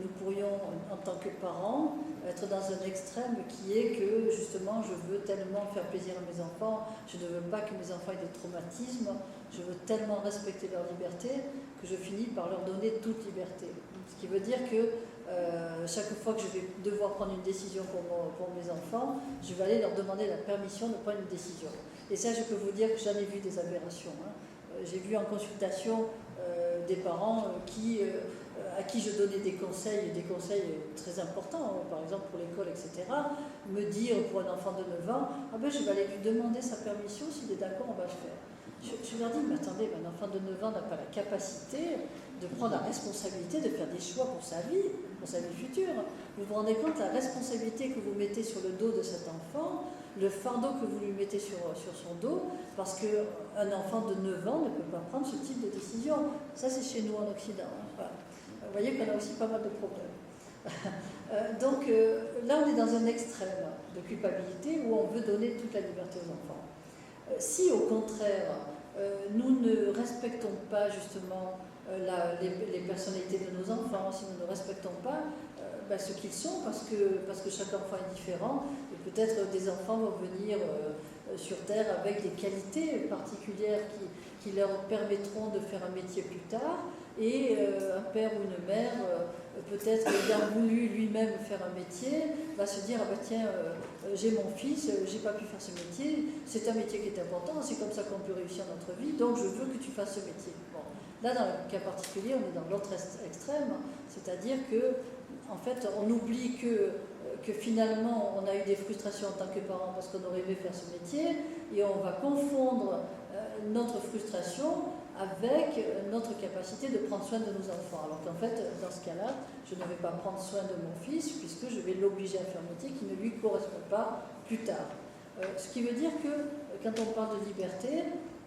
nous pourrions, en tant que parents, être dans un extrême qui est que, justement, je veux tellement faire plaisir à mes enfants, je ne veux pas que mes enfants aient des traumatismes, je veux tellement respecter leur liberté que je finis par leur donner toute liberté. Ce qui veut dire que chaque fois que je vais devoir prendre une décision pour mes enfants, je vais aller leur demander la permission de prendre une décision. Et ça, je peux vous dire que j'en ai vu des aberrations. Hein. J'ai vu en consultation des parents à qui je donnais des conseils très importants, par exemple pour l'école, etc., me dire pour un enfant de 9 ans, je vais aller lui demander sa permission, s'il est d'accord, on va le faire. Je leur dis, mais attendez, un enfant de 9 ans n'a pas la capacité de prendre la responsabilité de faire des choix pour sa vie future. Vous vous rendez compte la responsabilité que vous mettez sur le dos de cet enfant, le fardeau que vous lui mettez sur son dos, parce qu'un enfant de 9 ans ne peut pas prendre ce type de décision. Ça, c'est chez nous en Occident. Enfin, vous voyez qu'on a aussi pas mal de problèmes. Donc là, on est dans un extrême de culpabilité où on veut donner toute la liberté aux enfants. Si, au contraire, nous ne respectons pas justement les personnalités de nos enfants, si nous ne respectons pas ce qu'ils sont, parce que chaque enfant est différent, et peut-être des enfants vont venir sur Terre avec des qualités particulières qui leur permettront de faire un métier plus tard, et un père ou une mère, peut-être ayant voulu lui-même faire un métier, va se dire, tiens, j'ai mon fils, j'ai pas pu faire ce métier, c'est un métier qui est important, c'est comme ça qu'on peut réussir notre vie, donc je veux que tu fasses ce métier. Bon. Là, dans le cas particulier, on est dans l'autre extrême, c'est-à-dire que, en fait, on oublie que finalement, on a eu des frustrations en tant que parents parce qu'on aurait aimé faire ce métier, et on va confondre notre frustration avec notre capacité de prendre soin de nos enfants. Alors qu'en fait, dans ce cas-là, je ne vais pas prendre soin de mon fils puisque je vais l'obliger à faire un métier qui ne lui correspond pas plus tard. Ce qui veut dire que quand on parle de liberté,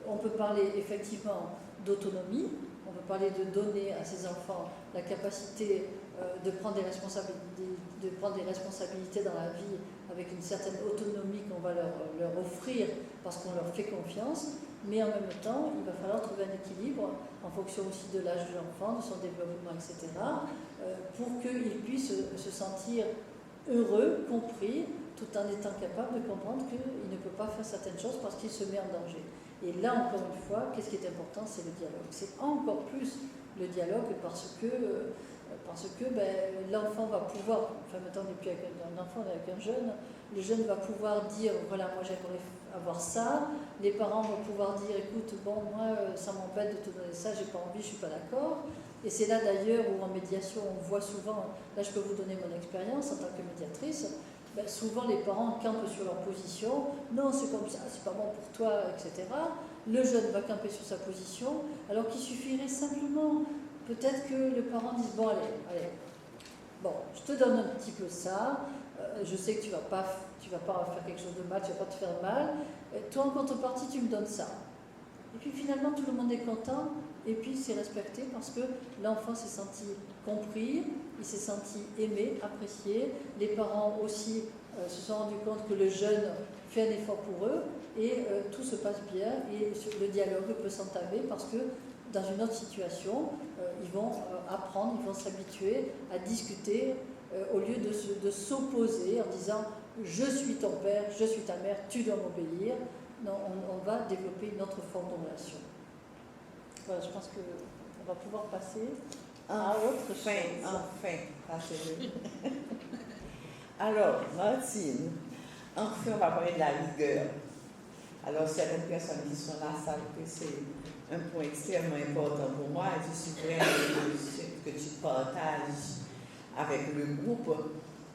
on peut parler effectivement d'autonomie, on peut parler de donner à ses enfants la capacité de prendre des responsabilités dans la vie avec une certaine autonomie qu'on va leur offrir parce qu'on leur fait confiance, mais en même temps, il va falloir trouver un équilibre en fonction aussi de l'âge de l'enfant, de son développement, etc., pour qu'il puisse se sentir heureux, compris, tout en étant capable de comprendre qu'il ne peut pas faire certaines choses parce qu'il se met en danger. Et là, encore une fois, qu'est-ce qui est important, c'est le dialogue. C'est encore plus le dialogue parce que l'enfant va pouvoir, enfin maintenant on n'est plus avec un enfant, on est avec un jeune, le jeune va pouvoir dire, voilà, moi j'aimerais avoir ça, les parents vont pouvoir dire, écoute, bon, moi ça m'embête de te donner ça, j'ai pas envie, je suis pas d'accord. Et c'est là d'ailleurs où en médiation on voit souvent, là je peux vous donner mon expérience en tant que médiatrice, souvent les parents campent sur leur position, non c'est comme ça, c'est pas bon pour toi, etc. Le jeune va camper sur sa position, alors qu'il suffirait simplement, peut-être que le parent dise, bon allez, bon, je te donne un petit peu ça, je sais que tu vas pas faire quelque chose de mal, tu vas pas te faire mal, toi en contrepartie tu me donnes ça. Et puis finalement tout le monde est content, et puis c'est respecté parce que l'enfant s'est senti compris, il s'est senti aimé, apprécié, les parents aussi se sont rendus compte que le jeune fait un effort pour eux, et tout se passe bien, et le dialogue peut s'entamer parce que dans une autre situation, ils vont apprendre, ils vont s'habituer à discuter au lieu de s'opposer en disant « je suis ton père, je suis ta mère, tu dois m'obéir ». Non, on va développer une autre forme de relation. Voilà, je pense qu'on va pouvoir passer à autre chose. Enfin, passez-le. Alors, Martine, enfin on va parler de la rigueur. Alors, certaines personnes qui sont là savent que c'est un point extrêmement important pour moi. Je suis vraiment que tu partages avec le groupe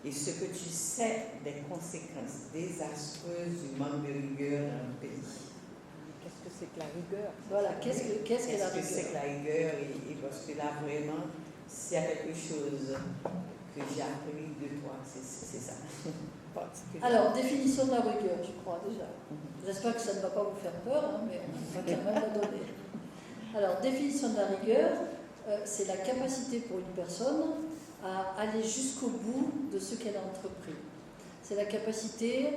et ce que tu sais des conséquences désastreuses du manque de rigueur dans le pays. Qu'est-ce que c'est que la rigueur? Voilà, qu'est-ce que la rigueur? C'est que la rigueur et parce que là, vraiment, s'il y a quelque chose que j'ai appris de toi, c'est ça. Alors, définition de la rigueur, je crois déjà. J'espère que ça ne va pas vous faire peur, hein, mais on va quand même la donner. Alors, définition de la rigueur, c'est la capacité pour une personne à aller jusqu'au bout de ce qu'elle a entrepris. c'est la capacité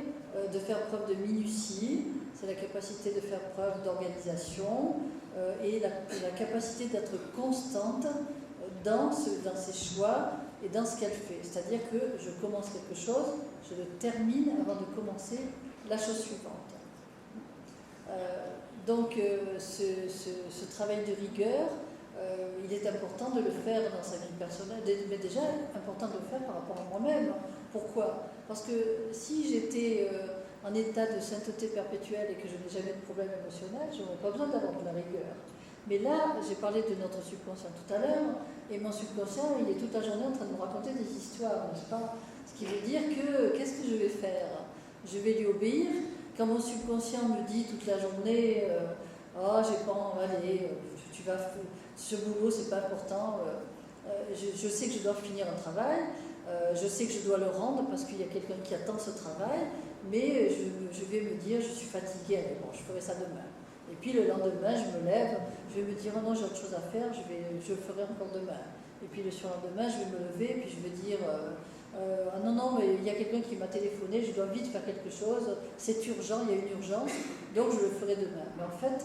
de faire preuve de minutie, c'est la capacité de faire preuve d'organisation et la capacité d'être constante dans ses choix et dans ce qu'elle fait. C'est-à-dire que je commence quelque chose, je le termine avant de commencer la chose suivante. Donc ce travail de rigueur, il est important de le faire dans sa vie personnelle, mais déjà important de le faire par rapport à moi-même. Pourquoi ? Parce que si j'étais en état de sainteté perpétuelle et que je n'ai jamais de problème émotionnel, je n'aurais pas besoin d'avoir de la rigueur. Mais là, j'ai parlé de notre subconscient tout à l'heure, et mon subconscient, il est toute la journée en train de me raconter des histoires, n'est-ce pas ? Ce qui veut dire que, qu'est-ce que je vais faire ? Je vais lui obéir. Quand mon subconscient me dit toute la journée, j'ai pas envie, tu vas, ce boulot c'est pas important, je sais que je dois finir un travail, je sais que je dois le rendre parce qu'il y a quelqu'un qui attend ce travail, mais je vais me dire, je suis fatiguée, allez, bon, je ferai ça demain. Et puis le lendemain, je me lève, je vais me dire, non, j'ai autre chose à faire, je le ferai encore demain. Et puis le surlendemain, je vais me lever, et puis je vais dire, non, mais il y a quelqu'un qui m'a téléphoné, je dois vite faire quelque chose, c'est urgent, il y a une urgence, donc je le ferai demain. Mais en fait,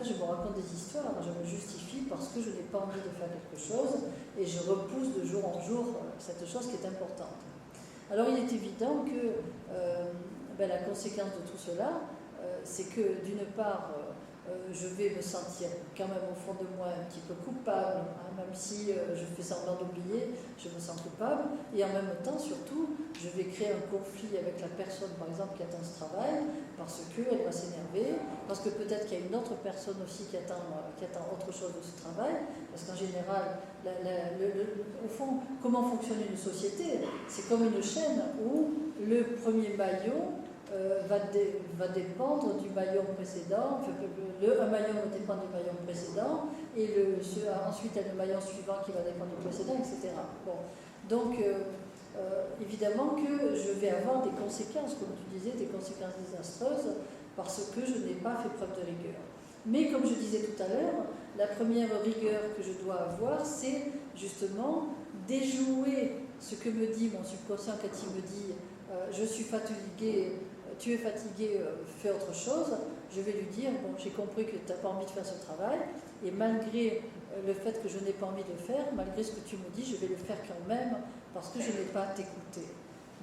je me raconte des histoires, je me justifie parce que je n'ai pas envie de faire quelque chose, et je repousse de jour en jour cette chose qui est importante. Alors il est évident que la conséquence de tout cela, c'est que d'une part, je vais me sentir quand même au fond de moi un petit peu coupable, hein, même si je fais semblant d'oublier, je me sens coupable, et en même temps, surtout, je vais créer un conflit avec la personne, par exemple, qui attend ce travail, parce qu'elle va s'énerver, parce que peut-être qu'il y a une autre personne aussi qui attend autre chose de ce travail, parce qu'en général, au fond, comment fonctionne une société ? C'est comme une chaîne où le premier maillon va dépendre du maillon précédent, un maillon va dépendre du maillon précédent, et ensuite il y a le maillon suivant qui va dépendre du précédent, etc. Bon. Donc, évidemment que je vais avoir des conséquences, comme tu disais, des conséquences désastreuses, parce que je n'ai pas fait preuve de rigueur. Mais comme je disais tout à l'heure, la première rigueur que je dois avoir, c'est justement déjouer ce que me dit mon subconscient quand il me dit je suis fatigué, tu es fatigué, fais autre chose. Je vais lui dire, bon, j'ai compris que tu n'as pas envie de faire ce travail, et malgré le fait que je n'ai pas envie de le faire, malgré ce que tu me dis, je vais le faire quand même, parce que je n'ai pas à t'écouter.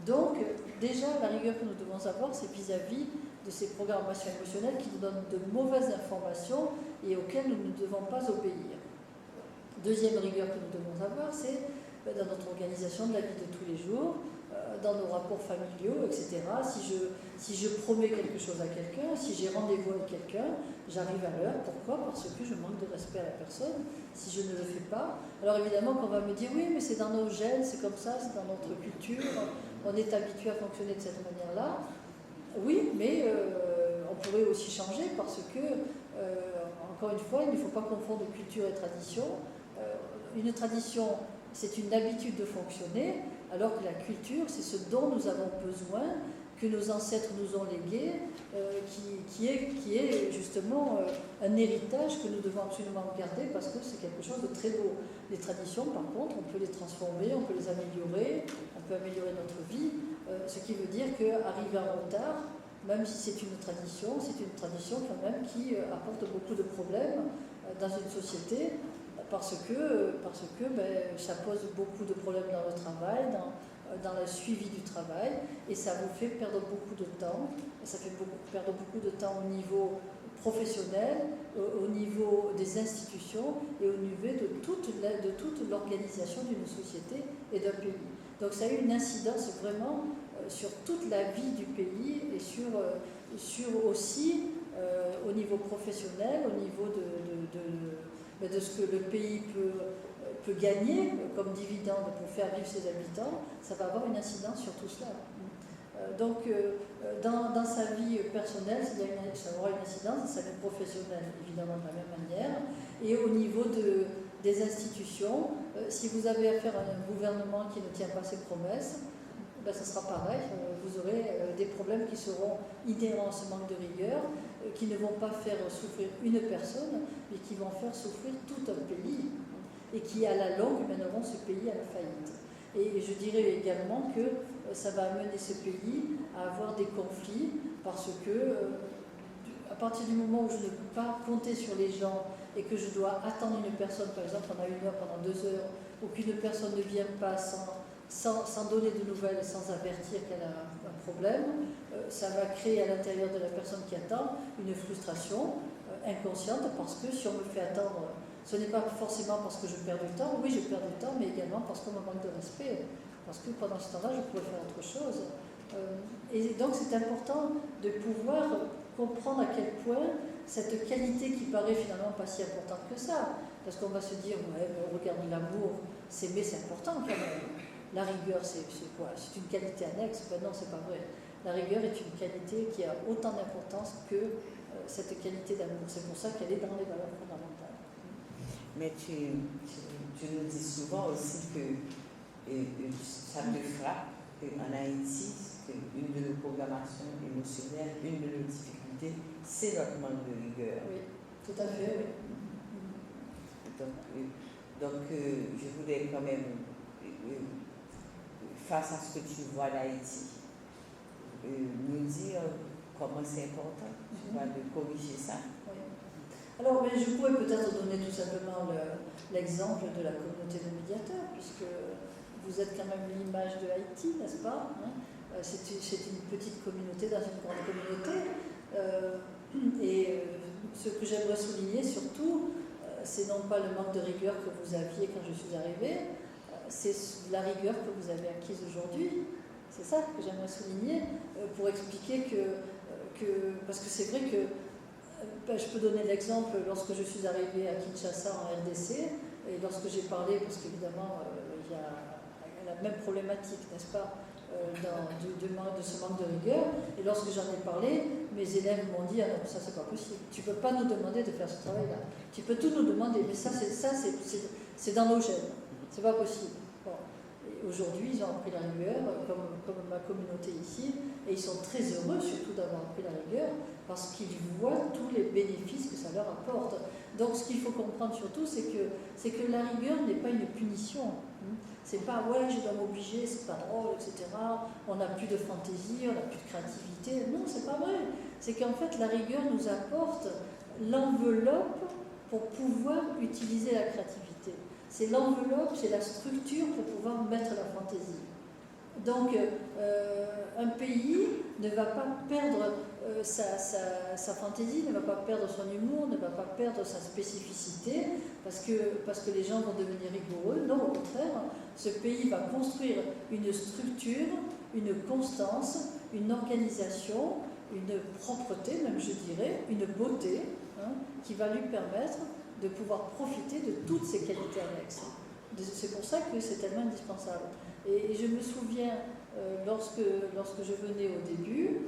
Donc, déjà, la rigueur que nous devons avoir, c'est vis-à-vis de ces programmations émotionnelles qui nous donnent de mauvaises informations et auxquelles nous ne devons pas obéir. Deuxième rigueur que nous devons avoir, c'est dans notre organisation de la vie de tous les jours, dans nos rapports familiaux, etc. Si je promets quelque chose à quelqu'un, si j'ai rendez-vous avec quelqu'un, j'arrive à l'heure. Pourquoi ? Parce que je manque de respect à la personne. Si je ne le fais pas, alors évidemment qu'on va me dire oui, mais c'est dans nos gènes, c'est comme ça, c'est dans notre culture, on est habitué à fonctionner de cette manière-là. Oui, mais on pourrait aussi changer parce que, encore une fois, il ne faut pas confondre culture et tradition. Une tradition, c'est une habitude de fonctionner, alors que la culture, c'est ce dont nous avons besoin, que nos ancêtres nous ont légué, qui est justement un héritage que nous devons absolument garder parce que c'est quelque chose de très beau. Les traditions, par contre, on peut les transformer, on peut les améliorer, on peut améliorer notre vie, ce qui veut dire qu'arriver en retard, même si c'est une tradition quand même qui apporte beaucoup de problèmes dans une société, parce que ça pose beaucoup de problèmes dans le travail, dans le suivi du travail, et ça vous fait perdre beaucoup de temps, ça fait perdre beaucoup de temps au niveau professionnel, au niveau des institutions et au niveau de toute l'organisation d'une société et d'un pays. Donc ça a eu une incidence vraiment sur toute la vie du pays et sur aussi au niveau professionnel, au niveau de ce que le pays peut gagner comme dividende pour faire vivre ses habitants, ça va avoir une incidence sur tout cela. Donc, dans sa vie personnelle, ça aura une incidence, dans sa vie professionnelle, évidemment de la même manière, et au niveau des institutions, si vous avez affaire à un gouvernement qui ne tient pas ses promesses, ça sera pareil, vous aurez des problèmes qui seront inhérents à ce manque de rigueur, qui ne vont pas faire souffrir une personne, mais qui vont faire souffrir tout un pays, et qui à la longue mèneront ce pays à la faillite. Et je dirais également que ça va amener ce pays à avoir des conflits parce que à partir du moment où je ne peux pas compter sur les gens et que je dois attendre une personne, par exemple pendant 1 heure, pendant 2 heures, ou qu'une personne ne vient pas sans donner de nouvelles, sans avertir qu'elle a un problème, ça va créer à l'intérieur de la personne qui attend une frustration inconsciente parce que si on me fait attendre, ce n'est pas forcément parce que je perds du temps, oui je perds du temps, mais également parce qu'on me manque de respect, parce que pendant ce temps-là je pourrais faire autre chose. Et donc c'est important de pouvoir comprendre à quel point cette qualité qui paraît finalement pas si importante que ça, parce qu'on va se dire, ouais, mais regarde l'amour, s'aimer c'est important quand même. La rigueur c'est quoi? C'est une qualité annexe? Ben non, c'est pas vrai. La rigueur est une qualité qui a autant d'importance que cette qualité d'amour. C'est pour ça qu'elle est dans les valeurs fondamentales. Mais tu nous dis souvent aussi que ça te frappe qu'en Haïti, une de nos programmations émotionnelles, une de nos difficultés, c'est notre manque de rigueur. Oui, tout à fait, oui. Donc, je voulais quand même, face à ce que tu vois d'Haïti, nous dire comment c'est important de corriger ça. Oui. Alors, mais je pourrais peut-être donner tout simplement l'exemple de la communauté de médiateurs, puisque vous êtes quand même l'image de Haïti, n'est-ce pas, hein? C'est une petite communauté dans une grande communauté. Ce que j'aimerais souligner surtout, c'est non pas le manque de rigueur que vous aviez quand je suis arrivée, c'est la rigueur que vous avez acquise aujourd'hui. C'est ça que j'aimerais souligner pour expliquer parce que c'est vrai que je peux donner l'exemple lorsque je suis arrivée à Kinshasa en RDC et lorsque j'ai parlé, parce qu'évidemment il y a la même problématique, n'est-ce pas, de ce manque de rigueur, et lorsque j'en ai parlé, mes élèves m'ont dit, ah non, ça c'est pas possible, tu peux pas nous demander de faire ce travail-là, tu peux tout nous demander, mais ça c'est dans nos gènes, c'est pas possible. Bon. Et aujourd'hui ils ont appris la rigueur, comme ma communauté ici, et ils sont très heureux surtout d'avoir appris la rigueur, parce qu'ils voient tous les bénéfices que ça leur apporte. Donc ce qu'il faut comprendre surtout, c'est que la rigueur n'est pas une punition. C'est pas ouais, je dois m'obliger, c'est pas drôle, etc. On n'a plus de fantaisie, on n'a plus de créativité. Non, c'est pas vrai. C'est qu'en fait, la rigueur nous apporte l'enveloppe pour pouvoir utiliser la créativité. C'est l'enveloppe, c'est la structure pour pouvoir mettre la fantaisie. Donc, un pays ne va pas perdre sa fantaisie, ne va pas perdre son humour, ne va pas perdre sa spécificité parce que les gens vont devenir rigoureux. Non, au contraire, ce pays va construire une structure, une constance, une organisation, une propreté, même je dirais, une beauté, qui va lui permettre de pouvoir profiter de toutes ces qualités annexes. C'est pour ça que c'est tellement indispensable. Et je me souviens, lorsque je venais au début,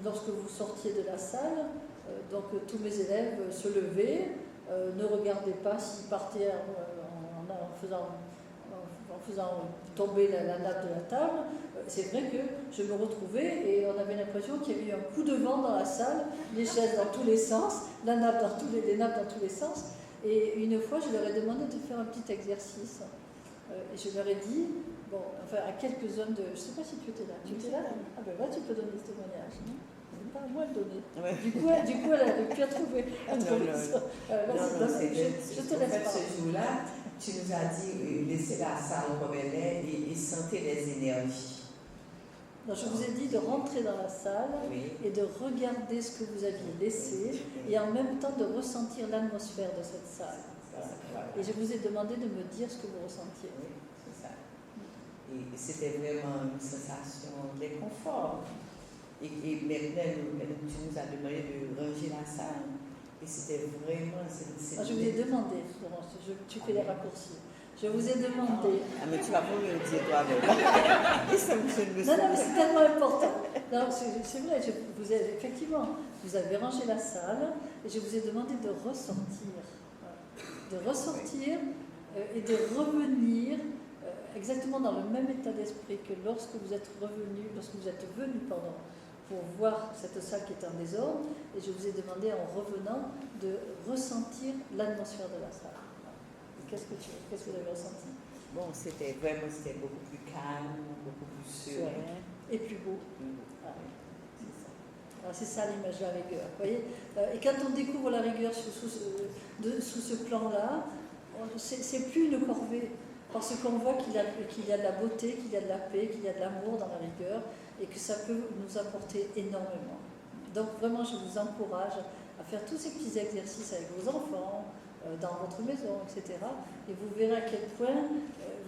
lorsque vous sortiez de la salle, donc tous mes élèves se levaient, ne regardaient pas s'ils partaient en faisant tomber la nappe de la table. C'est vrai que je me retrouvais et on avait l'impression qu'il y avait eu un coup de vent dans la salle, les chaises dans tous les sens, les nappes dans tous les sens. Et une fois, je leur ai demandé de faire un petit exercice. Et je leur ai dit, à quelques-uns de... Je ne sais pas si tu étais là. Tu étais là? Ah ben là, tu peux donner ce témoignage. C'est pas à moi de le donner. Ouais. Du coup, elle avait pu trouver. Non, je te laisse pas. Ce jour-là, tu nous as dit, laissez la salle comme elle est et sentez les énergies. Non, je vous ai dit de rentrer dans la salle et de regarder ce que vous aviez laissé et en même temps de ressentir l'atmosphère de cette salle. Et je vous ai demandé de me dire ce que vous ressentiez. Oui, c'est ça. Et c'était vraiment une sensation de confort. Et maintenant, tu nous as demandé de ranger la salle. Et c'était vraiment... Je vous ai demandé, Florence, tu fais les raccourcis. Je vous ai demandé... Ah, mais tu vas pas me le dire toi-même. Non, mais c'est tellement important. Non, c'est vrai, effectivement, vous avez rangé la salle et je vous ai demandé de ressortir. De ressortir et de revenir exactement dans le même état d'esprit que lorsque vous êtes venu pour voir cette salle qui était en désordre, et je vous ai demandé en revenant de ressentir l'atmosphère de la salle. Qu'est-ce que vous avez ressenti? Bon, c'était beaucoup plus calme, beaucoup plus serein. Et plus beau. Ah, c'est ça. Alors c'est ça l'image de la rigueur. Vous voyez. Et quand on découvre la rigueur sous ce plan-là, c'est plus une corvée. Parce qu'on voit qu'il y a de la beauté, qu'il y a de la paix, qu'il y a de l'amour dans la rigueur et que ça peut nous apporter énormément. Donc vraiment, je vous encourage à faire tous ces petits exercices avec vos enfants, dans votre maison, etc. Et vous verrez à quel point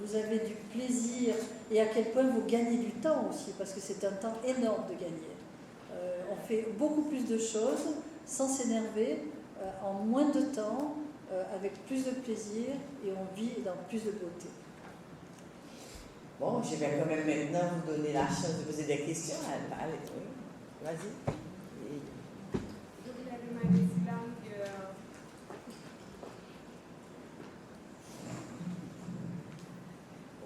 vous avez du plaisir et à quel point vous gagnez du temps aussi, parce que c'est un temps énorme de gagner. On fait beaucoup plus de choses sans s'énerver, en moins de temps, avec plus de plaisir et on vit dans plus de beauté. Bon, je vais quand même maintenant vous donner la chance de poser des questions. Allez, oui. Vas-y.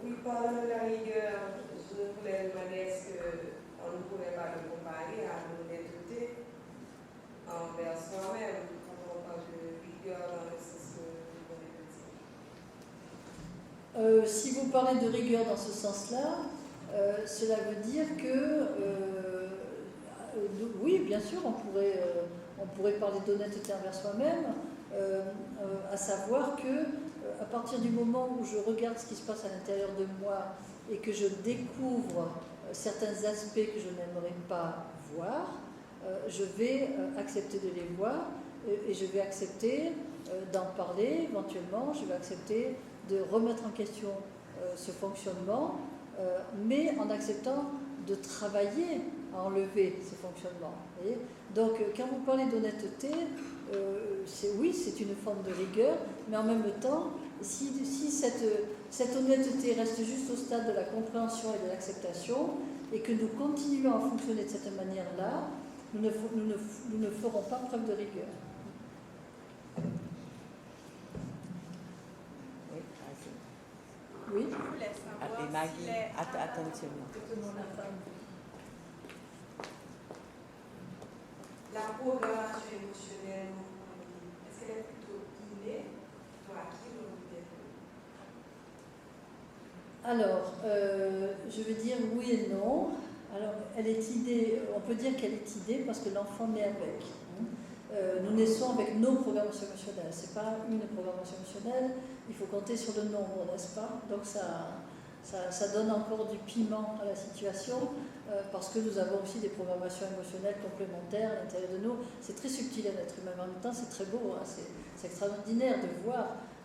Oui, parlant de la rigueur, je voulais demander est-ce qu'on ne pourrait pas le comparer à l'honnêteté envers soi-même quand on parle de rigueur dans le sens que vous venez de dire. Si vous parlez de rigueur dans ce sens-là, cela veut dire que, oui, bien sûr, on pourrait parler d'honnêteté envers soi-même, à savoir que à partir du moment où je regarde ce qui se passe à l'intérieur de moi et que je découvre certains aspects que je n'aimerais pas voir, je vais accepter de les voir et je vais accepter d'en parler éventuellement, je vais accepter de remettre en question ce fonctionnement, mais en acceptant de travailler à enlever ce fonctionnement. Voyez. Donc quand vous parlez d'honnêteté, oui, c'est une forme de rigueur, mais en même temps, si cette honnêteté reste juste au stade de la compréhension et de l'acceptation, et que nous continuons à fonctionner de cette manière-là, nous ne ferons pas preuve de rigueur. Oui, vas-y. Oui. Je voulais savoir Appelez Maggie. s'il est Attentivement. La programmation émotionnelle, est-ce qu'elle est plutôt innée, plutôt acquise ou Alors, je vais dire oui et non. Alors, elle est innée, on peut dire qu'elle est innée parce que l'enfant naît avec. Nous naissons avec nos programmations émotionnelles. Ce n'est pas une programmation émotionnelle, il faut compter sur le nombre, n'est-ce pas? Donc ça donne encore du piment à la situation parce que nous avons aussi des programmations émotionnelles complémentaires à l'intérieur de nous. C'est très subtil à l'être humain, mais en même temps c'est très beau, hein. C'est extraordinaire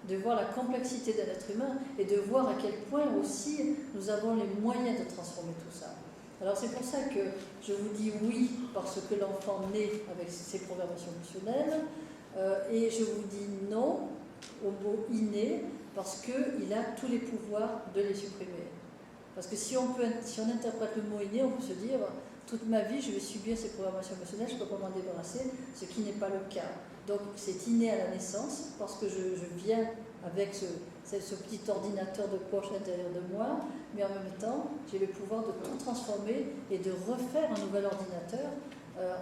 de voir la complexité de l'être humain et de voir à quel point aussi nous avons les moyens de transformer tout ça. Alors c'est pour ça que je vous dis oui, parce que l'enfant naît avec ses programmations émotionnelles, et je vous dis non au mot inné, parce qu'il a tous les pouvoirs de les supprimer. Parce que si on interprète le mot inné, on peut se dire toute ma vie je vais subir ces programmations émotionnelles, je ne peux pas m'en débarrasser, ce qui n'est pas le cas. Donc c'est inné à la naissance, parce que je viens avec ce petit ordinateur de poche à l'intérieur de moi, mais en même temps, j'ai le pouvoir de tout transformer et de refaire un nouvel ordinateur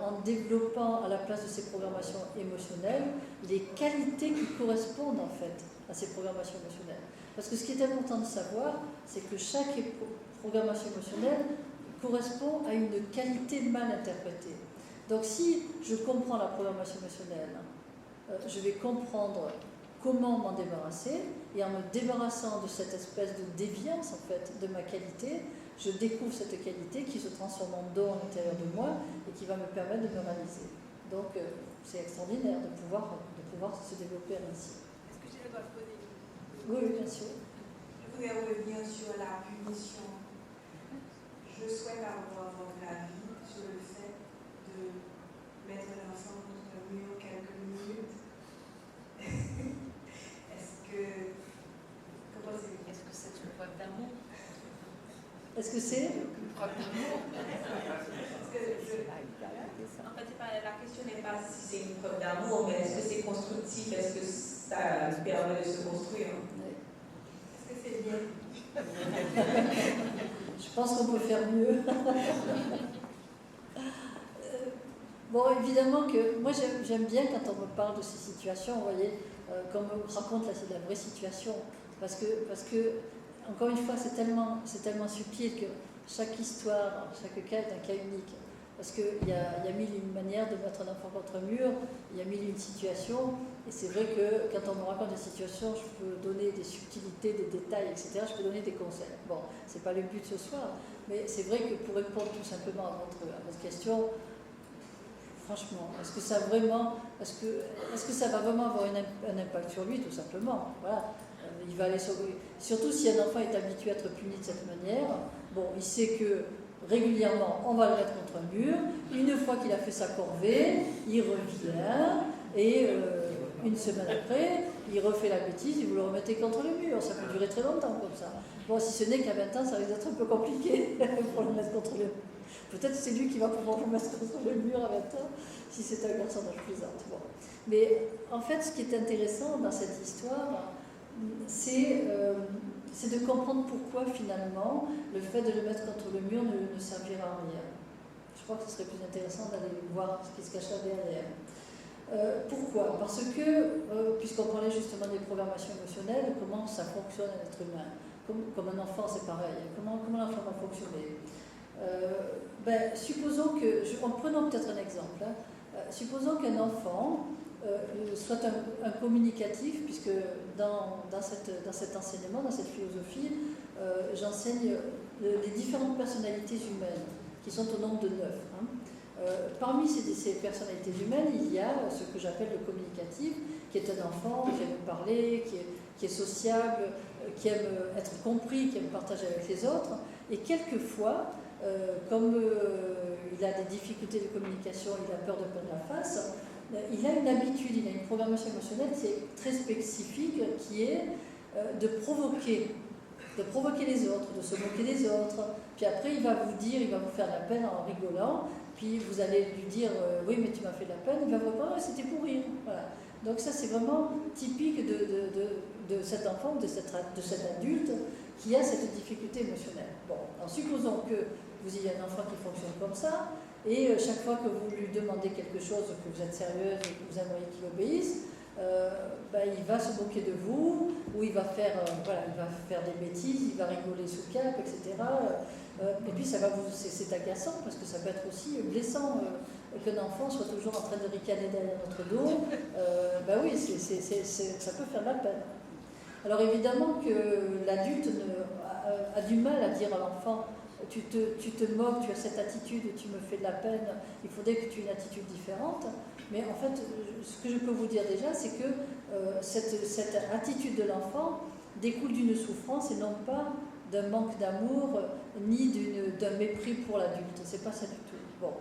en développant à la place de ces programmations émotionnelles les qualités qui correspondent en fait à ces programmations émotionnelles. Parce que ce qui est important de savoir, c'est que chaque programmation émotionnelle correspond à une qualité mal interprétée. Donc si je comprends la programmation émotionnelle, je vais comprendre comment m'en débarrasser, et en me débarrassant de cette espèce de déviance en fait de ma qualité, je découvre cette qualité qui se transforme en don à l'intérieur de moi et qui va me permettre de me réaliser. Donc c'est extraordinaire de pouvoir se développer ainsi. Est-ce que j'ai le droit de poser une question? Oui, bien sûr. Je voudrais revenir sur la punition. Je souhaite avoir votre avis sur le fait de mettre l'enfant contre un mur quelques minutes. Est-ce que c'est une preuve d'amour? Est-ce que c'est Une preuve d'amour? En fait, la question n'est pas si c'est une preuve d'amour, mais est-ce que c'est constructif? Est-ce que ça permet de se construire? Est-ce que c'est bien? Je pense qu'on peut faire mieux. Bon, évidemment que moi j'aime bien quand on me parle de ces situations, vous voyez, qu'on me raconte là, c'est de la vraie situation, parce que encore une fois, c'est tellement subtil que chaque histoire, chaque cas est un cas unique. Parce qu'il y a mille et une manières de mettre un enfant contre un mur, il y a mille et une situations, et c'est vrai que quand on me raconte des situations, je peux donner des subtilités, des détails, etc. Je peux donner des conseils. Bon, c'est pas le but ce soir, mais c'est vrai que pour répondre tout simplement à votre question, franchement, est-ce que ça va vraiment avoir un impact sur lui, tout simplement? Voilà. Il va aller surtout si un enfant est habitué à être puni de cette manière, bon, il sait que régulièrement, on va le mettre contre un mur. Une fois qu'il a fait sa corvée, il revient et une semaine après, il refait la bêtise et vous le remettez contre le mur. Ça peut durer très longtemps comme ça. Bon, si ce n'est qu'à 20 ans, ça risque d'être un peu compliqué pour le mettre contre le mur. Peut-être c'est lui qui va pouvoir vous mettre contre le mur à 20 ans, si c'est un garçon d'âge plaisante. Bon. Mais en fait, ce qui est intéressant dans cette histoire, c'est de comprendre pourquoi finalement le fait de le mettre contre le mur ne servira à rien. Je crois que ce serait plus intéressant d'aller voir ce qui se cache là derrière. Pourquoi? Parce que, puisqu'on parlait justement des programmations émotionnelles, comment ça fonctionne à l'être humain, comme un enfant c'est pareil, comment l'enfant va fonctionner. Supposons que, prenons peut-être un exemple, supposons qu'un enfant soit un communicatif, puisque dans cet enseignement, dans cette philosophie, j'enseigne les différentes personnalités humaines, qui sont au nombre de 9. Parmi ces personnalités humaines, il y a ce que j'appelle le communicatif, qui est un enfant qui aime parler, qui est sociable, qui aime être compris, qui aime partager avec les autres, et quelquefois, comme il a des difficultés de communication, il a peur de perdre la face, il a une habitude, il a une programmation émotionnelle qui est très spécifique, qui est de provoquer les autres, de se moquer des autres. Puis après, il va vous faire la peine en rigolant, puis vous allez lui dire oui, mais tu m'as fait de la peine, il va vous répondre c'était pour rire. Voilà. Donc ça, c'est vraiment typique de cet enfant, de cet adulte qui a cette difficulté émotionnelle. Bon, alors supposons que vous ayez un enfant qui fonctionne comme ça, et chaque fois que vous lui demandez quelque chose, que vous êtes sérieuse et que vous aimeriez qu'il obéisse, il va se moquer de vous, ou il va faire des bêtises, il va rigoler sous cap, etc. Et puis c'est agaçant, parce que ça peut être aussi blessant qu'un enfant soit toujours en train de ricaner derrière notre dos. Oui, ça peut faire de la peine. Alors évidemment que l'adulte a du mal à dire à l'enfant tu te moques, tu as cette attitude, tu me fais de la peine, il faudrait que tu aies une attitude différente. Mais en fait, ce que je peux vous dire déjà, c'est que cette attitude de l'enfant découle d'une souffrance et non pas d'un manque d'amour ni d'un mépris pour l'adulte. C'est pas ça du tout. Bon.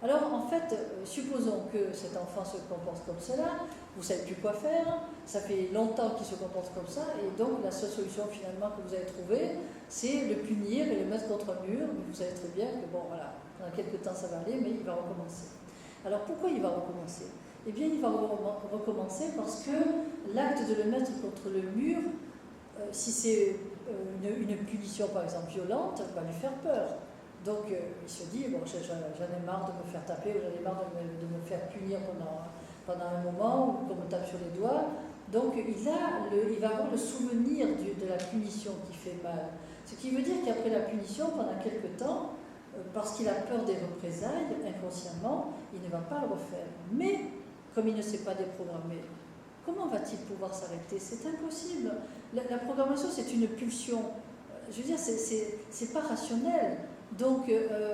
Alors en fait, supposons que cet enfant se comporte comme cela, vous ne savez plus quoi faire, ça fait longtemps qu'il se comporte comme ça, et donc la seule solution finalement que vous avez trouvée, c'est le punir et le mettre contre un mur. Mais vous savez très bien que bon voilà, dans quelques temps ça va aller, mais il va recommencer. Alors pourquoi il va recommencer? Eh bien il va recommencer parce que l'acte de le mettre contre le mur, si c'est une punition par exemple violente, va lui faire peur. Donc il se dit, bon, j'en ai marre de me faire taper, ou j'en ai marre de me faire punir pendant un moment, ou qu'on me tape sur les doigts. Donc il va avoir le souvenir de la punition qui fait mal. Ce qui veut dire qu'après la punition, pendant quelque temps, parce qu'il a peur des représailles, inconsciemment, il ne va pas le refaire. Mais, comme il ne s'est pas déprogrammé, comment va-t-il pouvoir s'arrêter? C'est impossible. La programmation, c'est une pulsion. Je veux dire, c'est pas rationnel. Donc,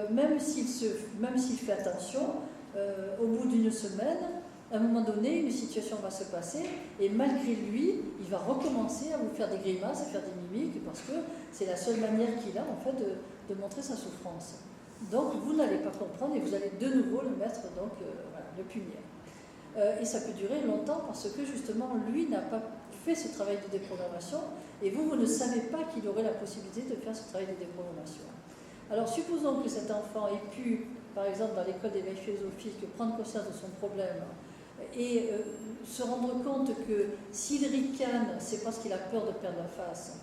même s'il fait attention, au bout d'une semaine, à un moment donné, une situation va se passer et malgré lui, il va recommencer à vous faire des grimaces, à faire des mimiques parce que c'est la seule manière qu'il a en fait de montrer sa souffrance. Donc, vous n'allez pas comprendre et vous allez de nouveau le mettre, donc, le punir. Et ça peut durer longtemps parce que justement, lui n'a pas fait ce travail de déprogrammation et vous ne savez pas qu'il aurait la possibilité de faire ce travail de déprogrammation. Alors, supposons que cet enfant ait pu, par exemple, dans l'école d'éveil philosophique, prendre conscience de son problème et se rendre compte que s'il ricane, c'est parce qu'il a peur de perdre la face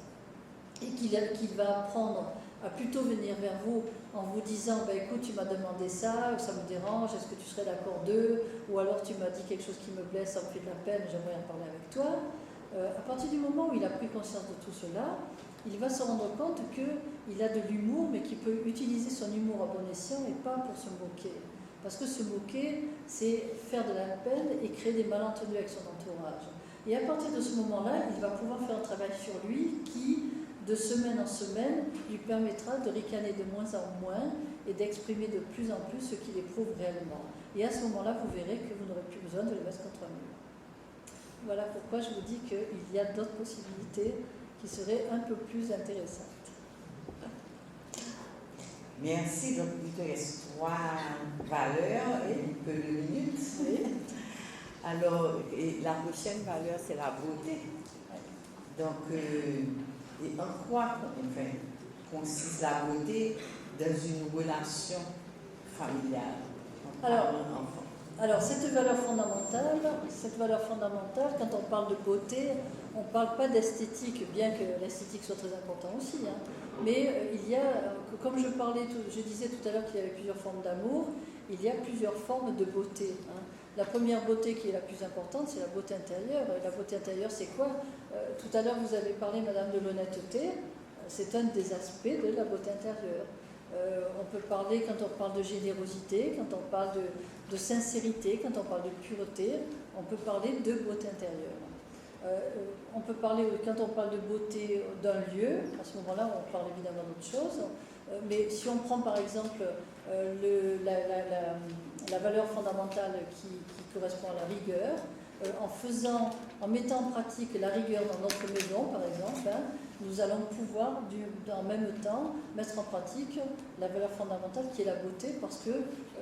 et qu'il va apprendre à plutôt venir vers vous en vous disant écoute, tu m'as demandé ça, ça me dérange, est-ce que tu serais d'accord d'eux, ou alors tu m'as dit quelque chose qui me blesse, ça me fait de la peine, j'aimerais en parler avec toi. À partir du moment où il a pris conscience de tout cela, il va se rendre compte qu'il a de l'humour, mais qu'il peut utiliser son humour à bon escient et pas pour se moquer. Parce que se moquer, c'est faire de la peine et créer des malentendus avec son entourage. Et à partir de ce moment-là, il va pouvoir faire un travail sur lui qui, de semaine en semaine, lui permettra de ricaner de moins en moins et d'exprimer de plus en plus ce qu'il éprouve réellement. Et à ce moment-là, vous verrez que vous n'aurez plus besoin de le mettre contre un mur. Voilà pourquoi je vous dis qu'il y a d'autres possibilités qui seraient un peu plus intéressantes. Merci. Donc, il te reste 3 valeurs et peu de minutes. Oui. Alors, et la prochaine valeur, c'est la beauté. Donc, et en quoi consiste la beauté dans une relation familiale? Alors, cette valeur fondamentale, quand on parle de beauté, on ne parle pas d'esthétique, bien que l'esthétique soit très important aussi. Hein. Mais il y a, comme je disais tout à l'heure qu'il y avait plusieurs formes d'amour, il y a plusieurs formes de beauté. Hein. La première beauté qui est la plus importante, c'est la beauté intérieure. Et la beauté intérieure, c'est quoi? Tout à l'heure, vous avez parlé, Madame, de l'honnêteté. C'est un des aspects de la beauté intérieure. On peut parler, quand on parle de générosité, quand on parle de sincérité, quand on parle de pureté, on peut parler de beauté intérieure. On peut parler, quand on parle de beauté d'un lieu, à ce moment-là, on parle évidemment d'autre chose. Mais si on prend par exemple la valeur fondamentale qui correspond à la rigueur, en mettant en pratique la rigueur dans notre maison, par exemple, hein, nous allons pouvoir en même temps mettre en pratique la valeur fondamentale qui est la beauté, parce que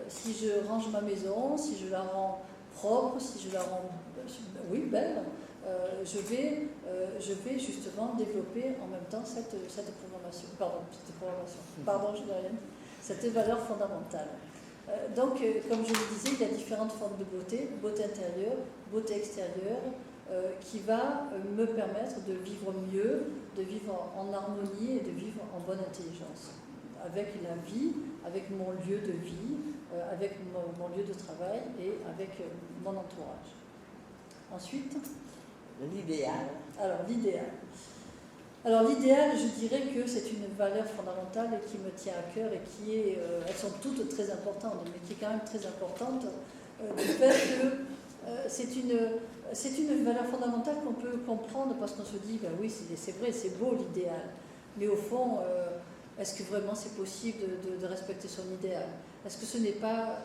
si je range ma maison, si je la rends propre, si je la rends belle, je vais justement développer en même temps cette valeur fondamentale. Donc, comme je le disais, il y a différentes formes de beauté, beauté intérieure, beauté extérieure, qui va me permettre de vivre mieux, de vivre en harmonie et de vivre en bonne intelligence, avec la vie, avec mon lieu de vie, avec mon lieu de travail et avec mon entourage. Ensuite, l'idéal. Alors l'idéal, je dirais que c'est une valeur fondamentale qui me tient à cœur et qui est, elles sont toutes très importantes, mais qui est quand même très importante du fait que c'est une valeur fondamentale qu'on peut comprendre parce qu'on se dit, ben oui, c'est vrai, c'est beau l'idéal, mais au fond, est-ce que vraiment c'est possible de respecter son idéal? Est-ce que ce n'est pas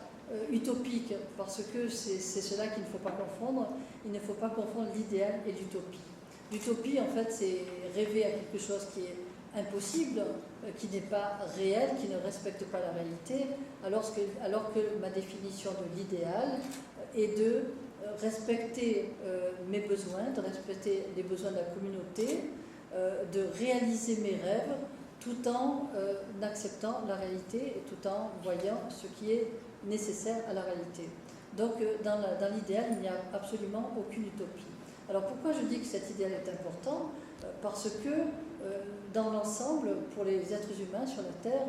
utopique? Parce que c'est cela qu'il ne faut pas confondre. Il ne faut pas confondre l'idéal et l'utopie. L'utopie, en fait, c'est rêver à quelque chose qui est impossible, qui n'est pas réel, qui ne respecte pas la réalité, alors que ma définition de l'idéal est de respecter mes besoins, de respecter les besoins de la communauté, de réaliser mes rêves, tout en acceptant la réalité et tout en voyant ce qui est nécessaire à la réalité. Donc, dans l'idéal, il n'y a absolument aucune utopie. Alors pourquoi je dis que cet idéal est important? Parce que dans l'ensemble, pour les êtres humains sur la Terre,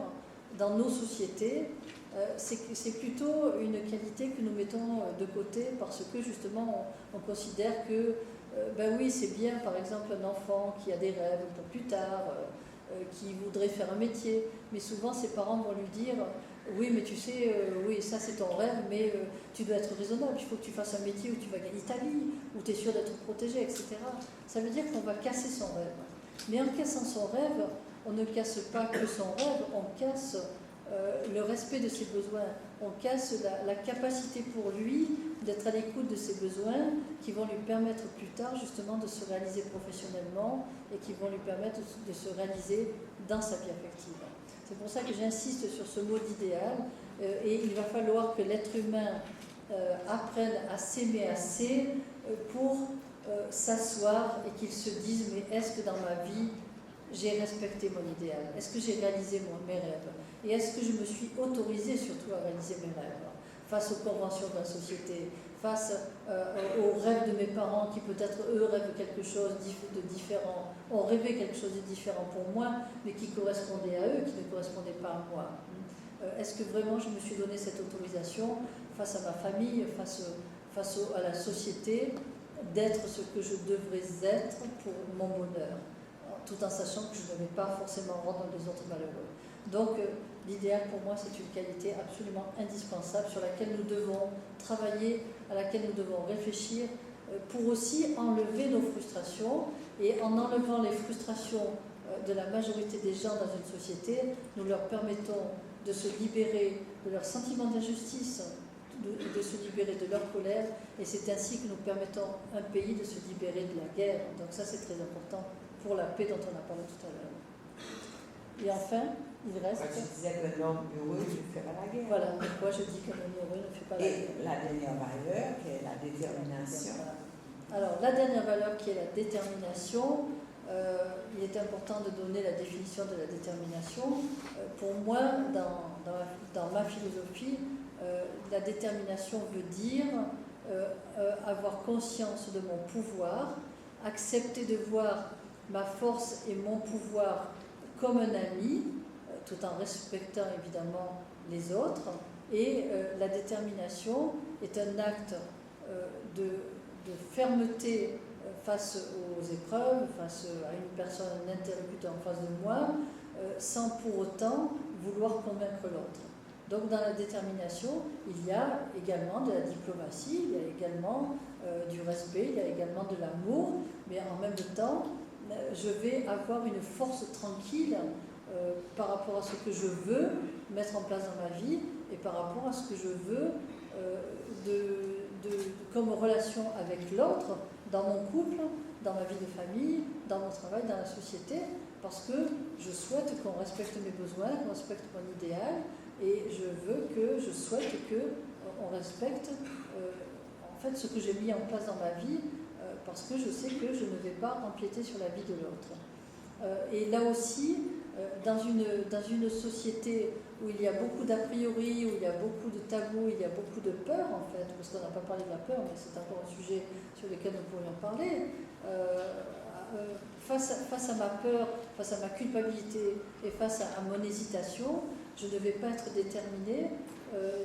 dans nos sociétés, c'est plutôt une qualité que nous mettons de côté parce que justement on considère que, ben oui, c'est bien par exemple un enfant qui a des rêves pour plus tard, qui voudrait faire un métier, mais souvent ses parents vont lui dire oui, mais tu sais, oui, ça c'est ton rêve, mais tu dois être raisonnable, il faut que tu fasses un métier où tu vas gagner ta vie, où tu es sûr d'être protégé, etc. Ça veut dire qu'on va casser son rêve. Mais en cassant son rêve, on ne casse pas que son rêve, on casse le respect de ses besoins, on casse la capacité pour lui d'être à l'écoute de ses besoins qui vont lui permettre plus tard justement de se réaliser professionnellement et qui vont lui permettre de se réaliser dans sa vie affective. C'est pour ça que j'insiste sur ce mot d'idéal et il va falloir que l'être humain apprenne à s'aimer assez pour s'asseoir et qu'il se dise mais est-ce que dans ma vie j'ai respecté mon idéal? Est-ce que j'ai réalisé mes rêves? Et est-ce que je me suis autorisée surtout à réaliser mes rêves face aux conventions de la société, face aux rêves de mes parents qui peut-être eux rêvent quelque chose de différent, ont rêvé quelque chose de différent pour moi, mais qui correspondait à eux, qui ne correspondait pas à moi. Est-ce que vraiment je me suis donné cette autorisation face à ma famille, face à la société d'être ce que je devrais être pour mon bonheur, tout en sachant que je ne vais pas forcément rendre les autres malheureux. Donc, l'idéal pour moi, c'est une qualité absolument indispensable sur laquelle nous devons travailler, à laquelle nous devons réfléchir, pour aussi enlever nos frustrations. Et en enlevant les frustrations de la majorité des gens dans une société, nous leur permettons de se libérer de leur sentiment d'injustice, de se libérer de leur colère, et c'est ainsi que nous permettons à un pays de se libérer de la guerre. Donc ça, c'est très important pour la paix dont on a parlé tout à l'heure. Et enfin, il reste... Je disais que l'homme heureux ne fait pas la guerre. Voilà, pourquoi je dis que l'homme heureux ne fait pas la guerre. Et la dernière valeur, qui est la détermination. Voilà. Alors, la dernière valeur qui est la détermination, il est important de donner la définition de la détermination. Pour moi, dans ma philosophie, la détermination veut dire avoir conscience de mon pouvoir, accepter de voir ma force et mon pouvoir comme un ami, tout en respectant évidemment les autres. Et la détermination est un acte de fermeté face aux épreuves, face à une personne, un interlocuteur en face de moi, sans pour autant vouloir convaincre l'autre. Donc dans la détermination, il y a également de la diplomatie, il y a également du respect, il y a également de l'amour, mais en même temps, je vais avoir une force tranquille par rapport à ce que je veux mettre en place dans ma vie et par rapport à ce que je veux comme relation avec l'autre, dans mon couple, dans ma vie de famille, dans mon travail, dans la société, parce que je souhaite qu'on respecte mes besoins, qu'on respecte mon idéal, et je souhaite qu'on respecte en fait ce que j'ai mis en place dans ma vie, parce que je sais que je ne vais pas empiéter sur la vie de l'autre. Et là aussi, dans une société où il y a beaucoup d'a priori, où il y a beaucoup de tabous, il y a beaucoup de peur en fait, parce qu'on n'a pas parlé de la peur, mais c'est encore un sujet sur lequel nous pourrions parler. Face à ma peur, face à ma culpabilité et face à mon hésitation, je ne vais pas être déterminée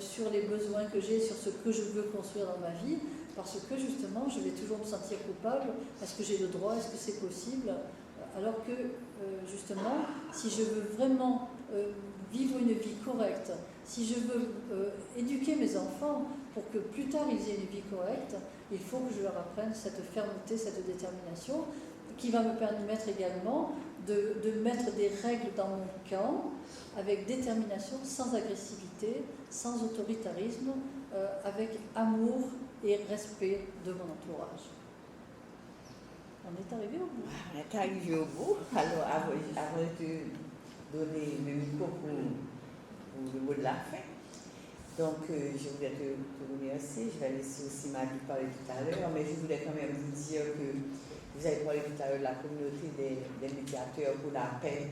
sur les besoins que j'ai, sur ce que je veux construire dans ma vie, parce que justement, je vais toujours me sentir coupable. Est-ce que j'ai le droit? Est-ce que c'est possible? Alors que, justement, si je veux vraiment vivre une vie correcte, si je veux éduquer mes enfants pour que plus tard ils aient une vie correcte, il faut que je leur apprenne cette fermeté, cette détermination, qui va me permettre également de mettre des règles dans mon camp, avec détermination, sans agressivité, sans autoritarisme, avec amour et respect de mon entourage. On est arrivé au bout. On est arrivé au bout. Alors, avant de donner le micro pour le mot de la fin, donc je voulais te remercier. Je vais laisser aussi Maggie parler tout à l'heure, mais je voulais quand même vous dire que vous avez parlé tout à l'heure de la communauté des médiateurs pour la paix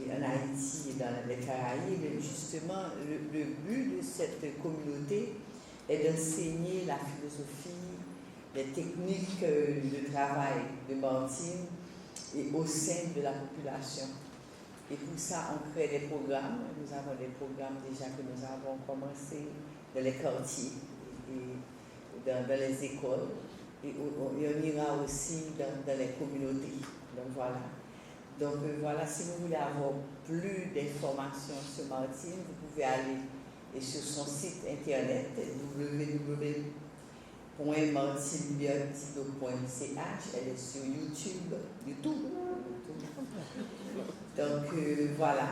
en Haïti et dans les Caraïbes. Justement, le but de cette communauté est d'enseigner la philosophie, les techniques de travail de Martine et au sein de la population. Et pour ça, on crée des programmes. Nous avons des programmes déjà que nous avons commencé dans les quartiers et dans les écoles. Et on ira aussi dans les communautés. Donc voilà. Donc voilà, si vous voulez avoir plus d'informations sur Martine, vous pouvez aller sur son site internet www.martinebertino.ch. Elle est sur YouTube. Donc voilà.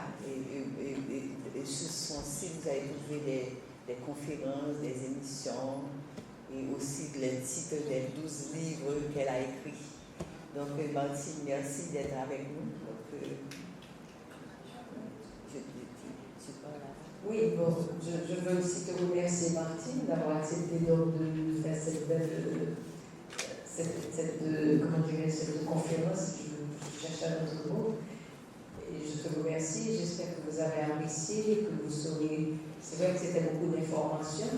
Et sur son site, vous allez trouver des conférences, des émissions et aussi les titres des 12 livres qu'elle a écrits. Donc Martine, merci d'être avec nous. Donc, Oui, bon, je veux aussi te remercier, Martine, d'avoir accepté donc de faire cette conférence. Je cherche un autre mot. Et je te remercie. J'espère que vous avez apprécié, que vous saurez. C'est vrai que c'était beaucoup d'informations,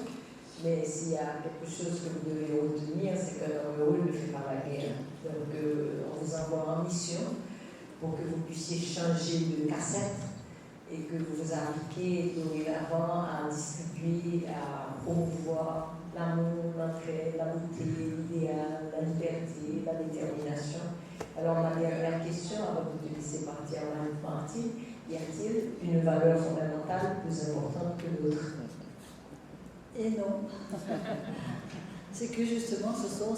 mais s'il y a quelque chose que vous devez retenir, c'est qu'un homme heureux ne fait pas la guerre. Donc, on vous envoie en mission pour que vous puissiez changer de cassette et que vous vous appliquiez dorénavant à distribuer, à promouvoir l'amour, l'entraide bienfait, la beauté, l'idéal, la liberté, la détermination. Alors ma dernière question, avant de te laisser partir, Martine, y a-t-il une valeur fondamentale plus importante que l'autre? Et non. C'est que justement, ce sont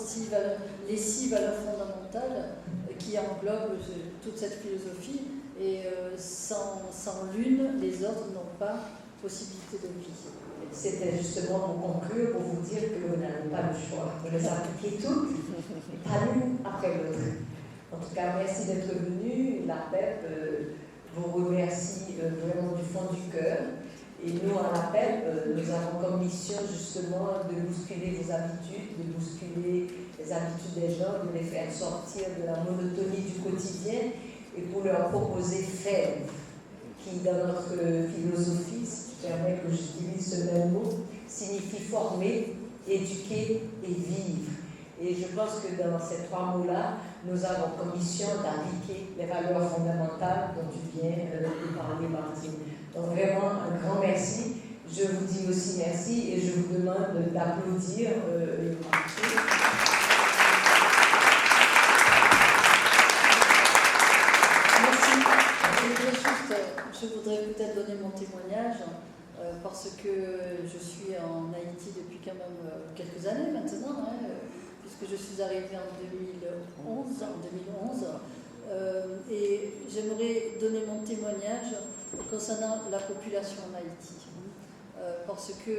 les 6 valeurs fondamentales qui englobent toute cette philosophie. Et sans l'une, les autres n'ont pas possibilité de vie. C'était justement pour conclure, pour vous dire que vous n'avez pas le choix. Vous les appliquez toutes, pas l'une après l'autre. En tout cas, merci d'être venu. La PEP vous remercie vraiment du fond du cœur. Et nous, à la PEP, nous avons comme mission justement de bousculer vos habitudes, de bousculer les habitudes des gens, de les faire sortir de la monotonie du quotidien et pour leur proposer faire, qui dans notre philosophie, ce qui permet que j'utilise ce même mot, signifie former, éduquer et vivre. Et je pense que dans ces 3 mots-là, nous avons comme mission d'appliquer les valeurs fondamentales dont tu viens de parler, Martine. Donc vraiment, un grand merci. Je vous dis aussi merci et je vous demande d'applaudir Martine. Je voudrais peut-être donner mon témoignage parce que je suis en Haïti depuis quand même quelques années maintenant, puisque je suis arrivée en 2011. Et j'aimerais donner mon témoignage concernant la population en Haïti. Parce que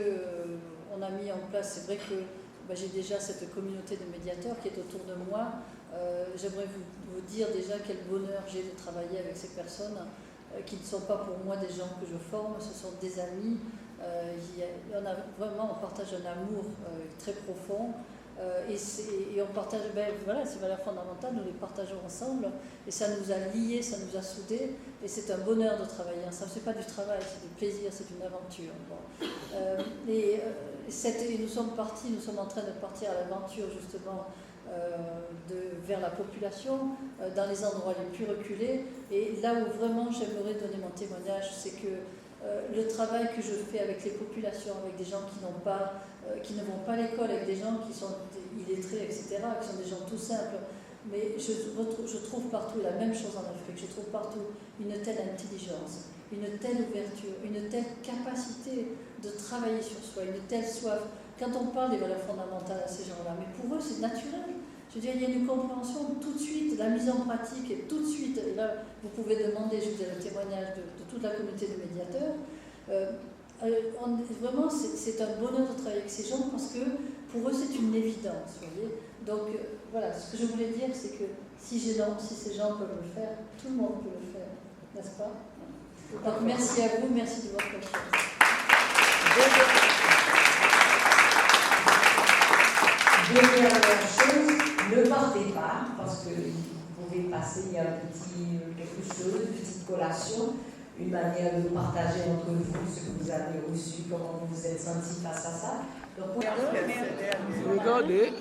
on a mis en place, c'est vrai que j'ai déjà cette communauté de médiateurs qui est autour de moi. J'aimerais vous dire déjà quel bonheur j'ai de travailler avec ces personnes qui ne sont pas pour moi des gens que je forme, ce sont des amis. On partage un amour très profond et on partage ces valeurs fondamentales, nous les partageons ensemble et ça nous a liés, ça nous a soudés et c'est un bonheur de travailler ensemble. Ce n'est pas du travail, c'est du plaisir, c'est une aventure. Nous sommes en train de partir à l'aventure justement vers la population, dans les endroits les plus reculés. Et là où vraiment j'aimerais donner mon témoignage, c'est que le travail que je fais avec les populations, avec des gens qui ne vont pas à l'école, avec des gens qui sont illettrés, etc., qui sont des gens tout simples, mais je trouve partout la même chose en Afrique, je trouve partout une telle intelligence, une telle ouverture, une telle capacité de travailler sur soi, une telle soif. Quand on parle des valeurs fondamentales à ces gens-là, mais pour eux c'est naturel. Je veux dire, il y a une compréhension tout de suite, la mise en pratique est tout de suite. Et là, vous pouvez demander, je vous ai le témoignage de toute la communauté de médiateurs. Vraiment, c'est un bonheur de travailler avec ces gens parce que pour eux c'est une évidence. Vous voyez. Donc voilà, ce que je voulais dire, c'est que si ces gens peuvent le faire, tout le monde peut le faire, n'est-ce pas? Donc merci à vous, merci de votre confiance. Dernière chose, ne partez pas, parce que vous pouvez passer, il y a quelque chose, une petite collation, une manière de partager entre vous ce que vous avez reçu, comment vous vous êtes senti face à ça. Donc, Regardez.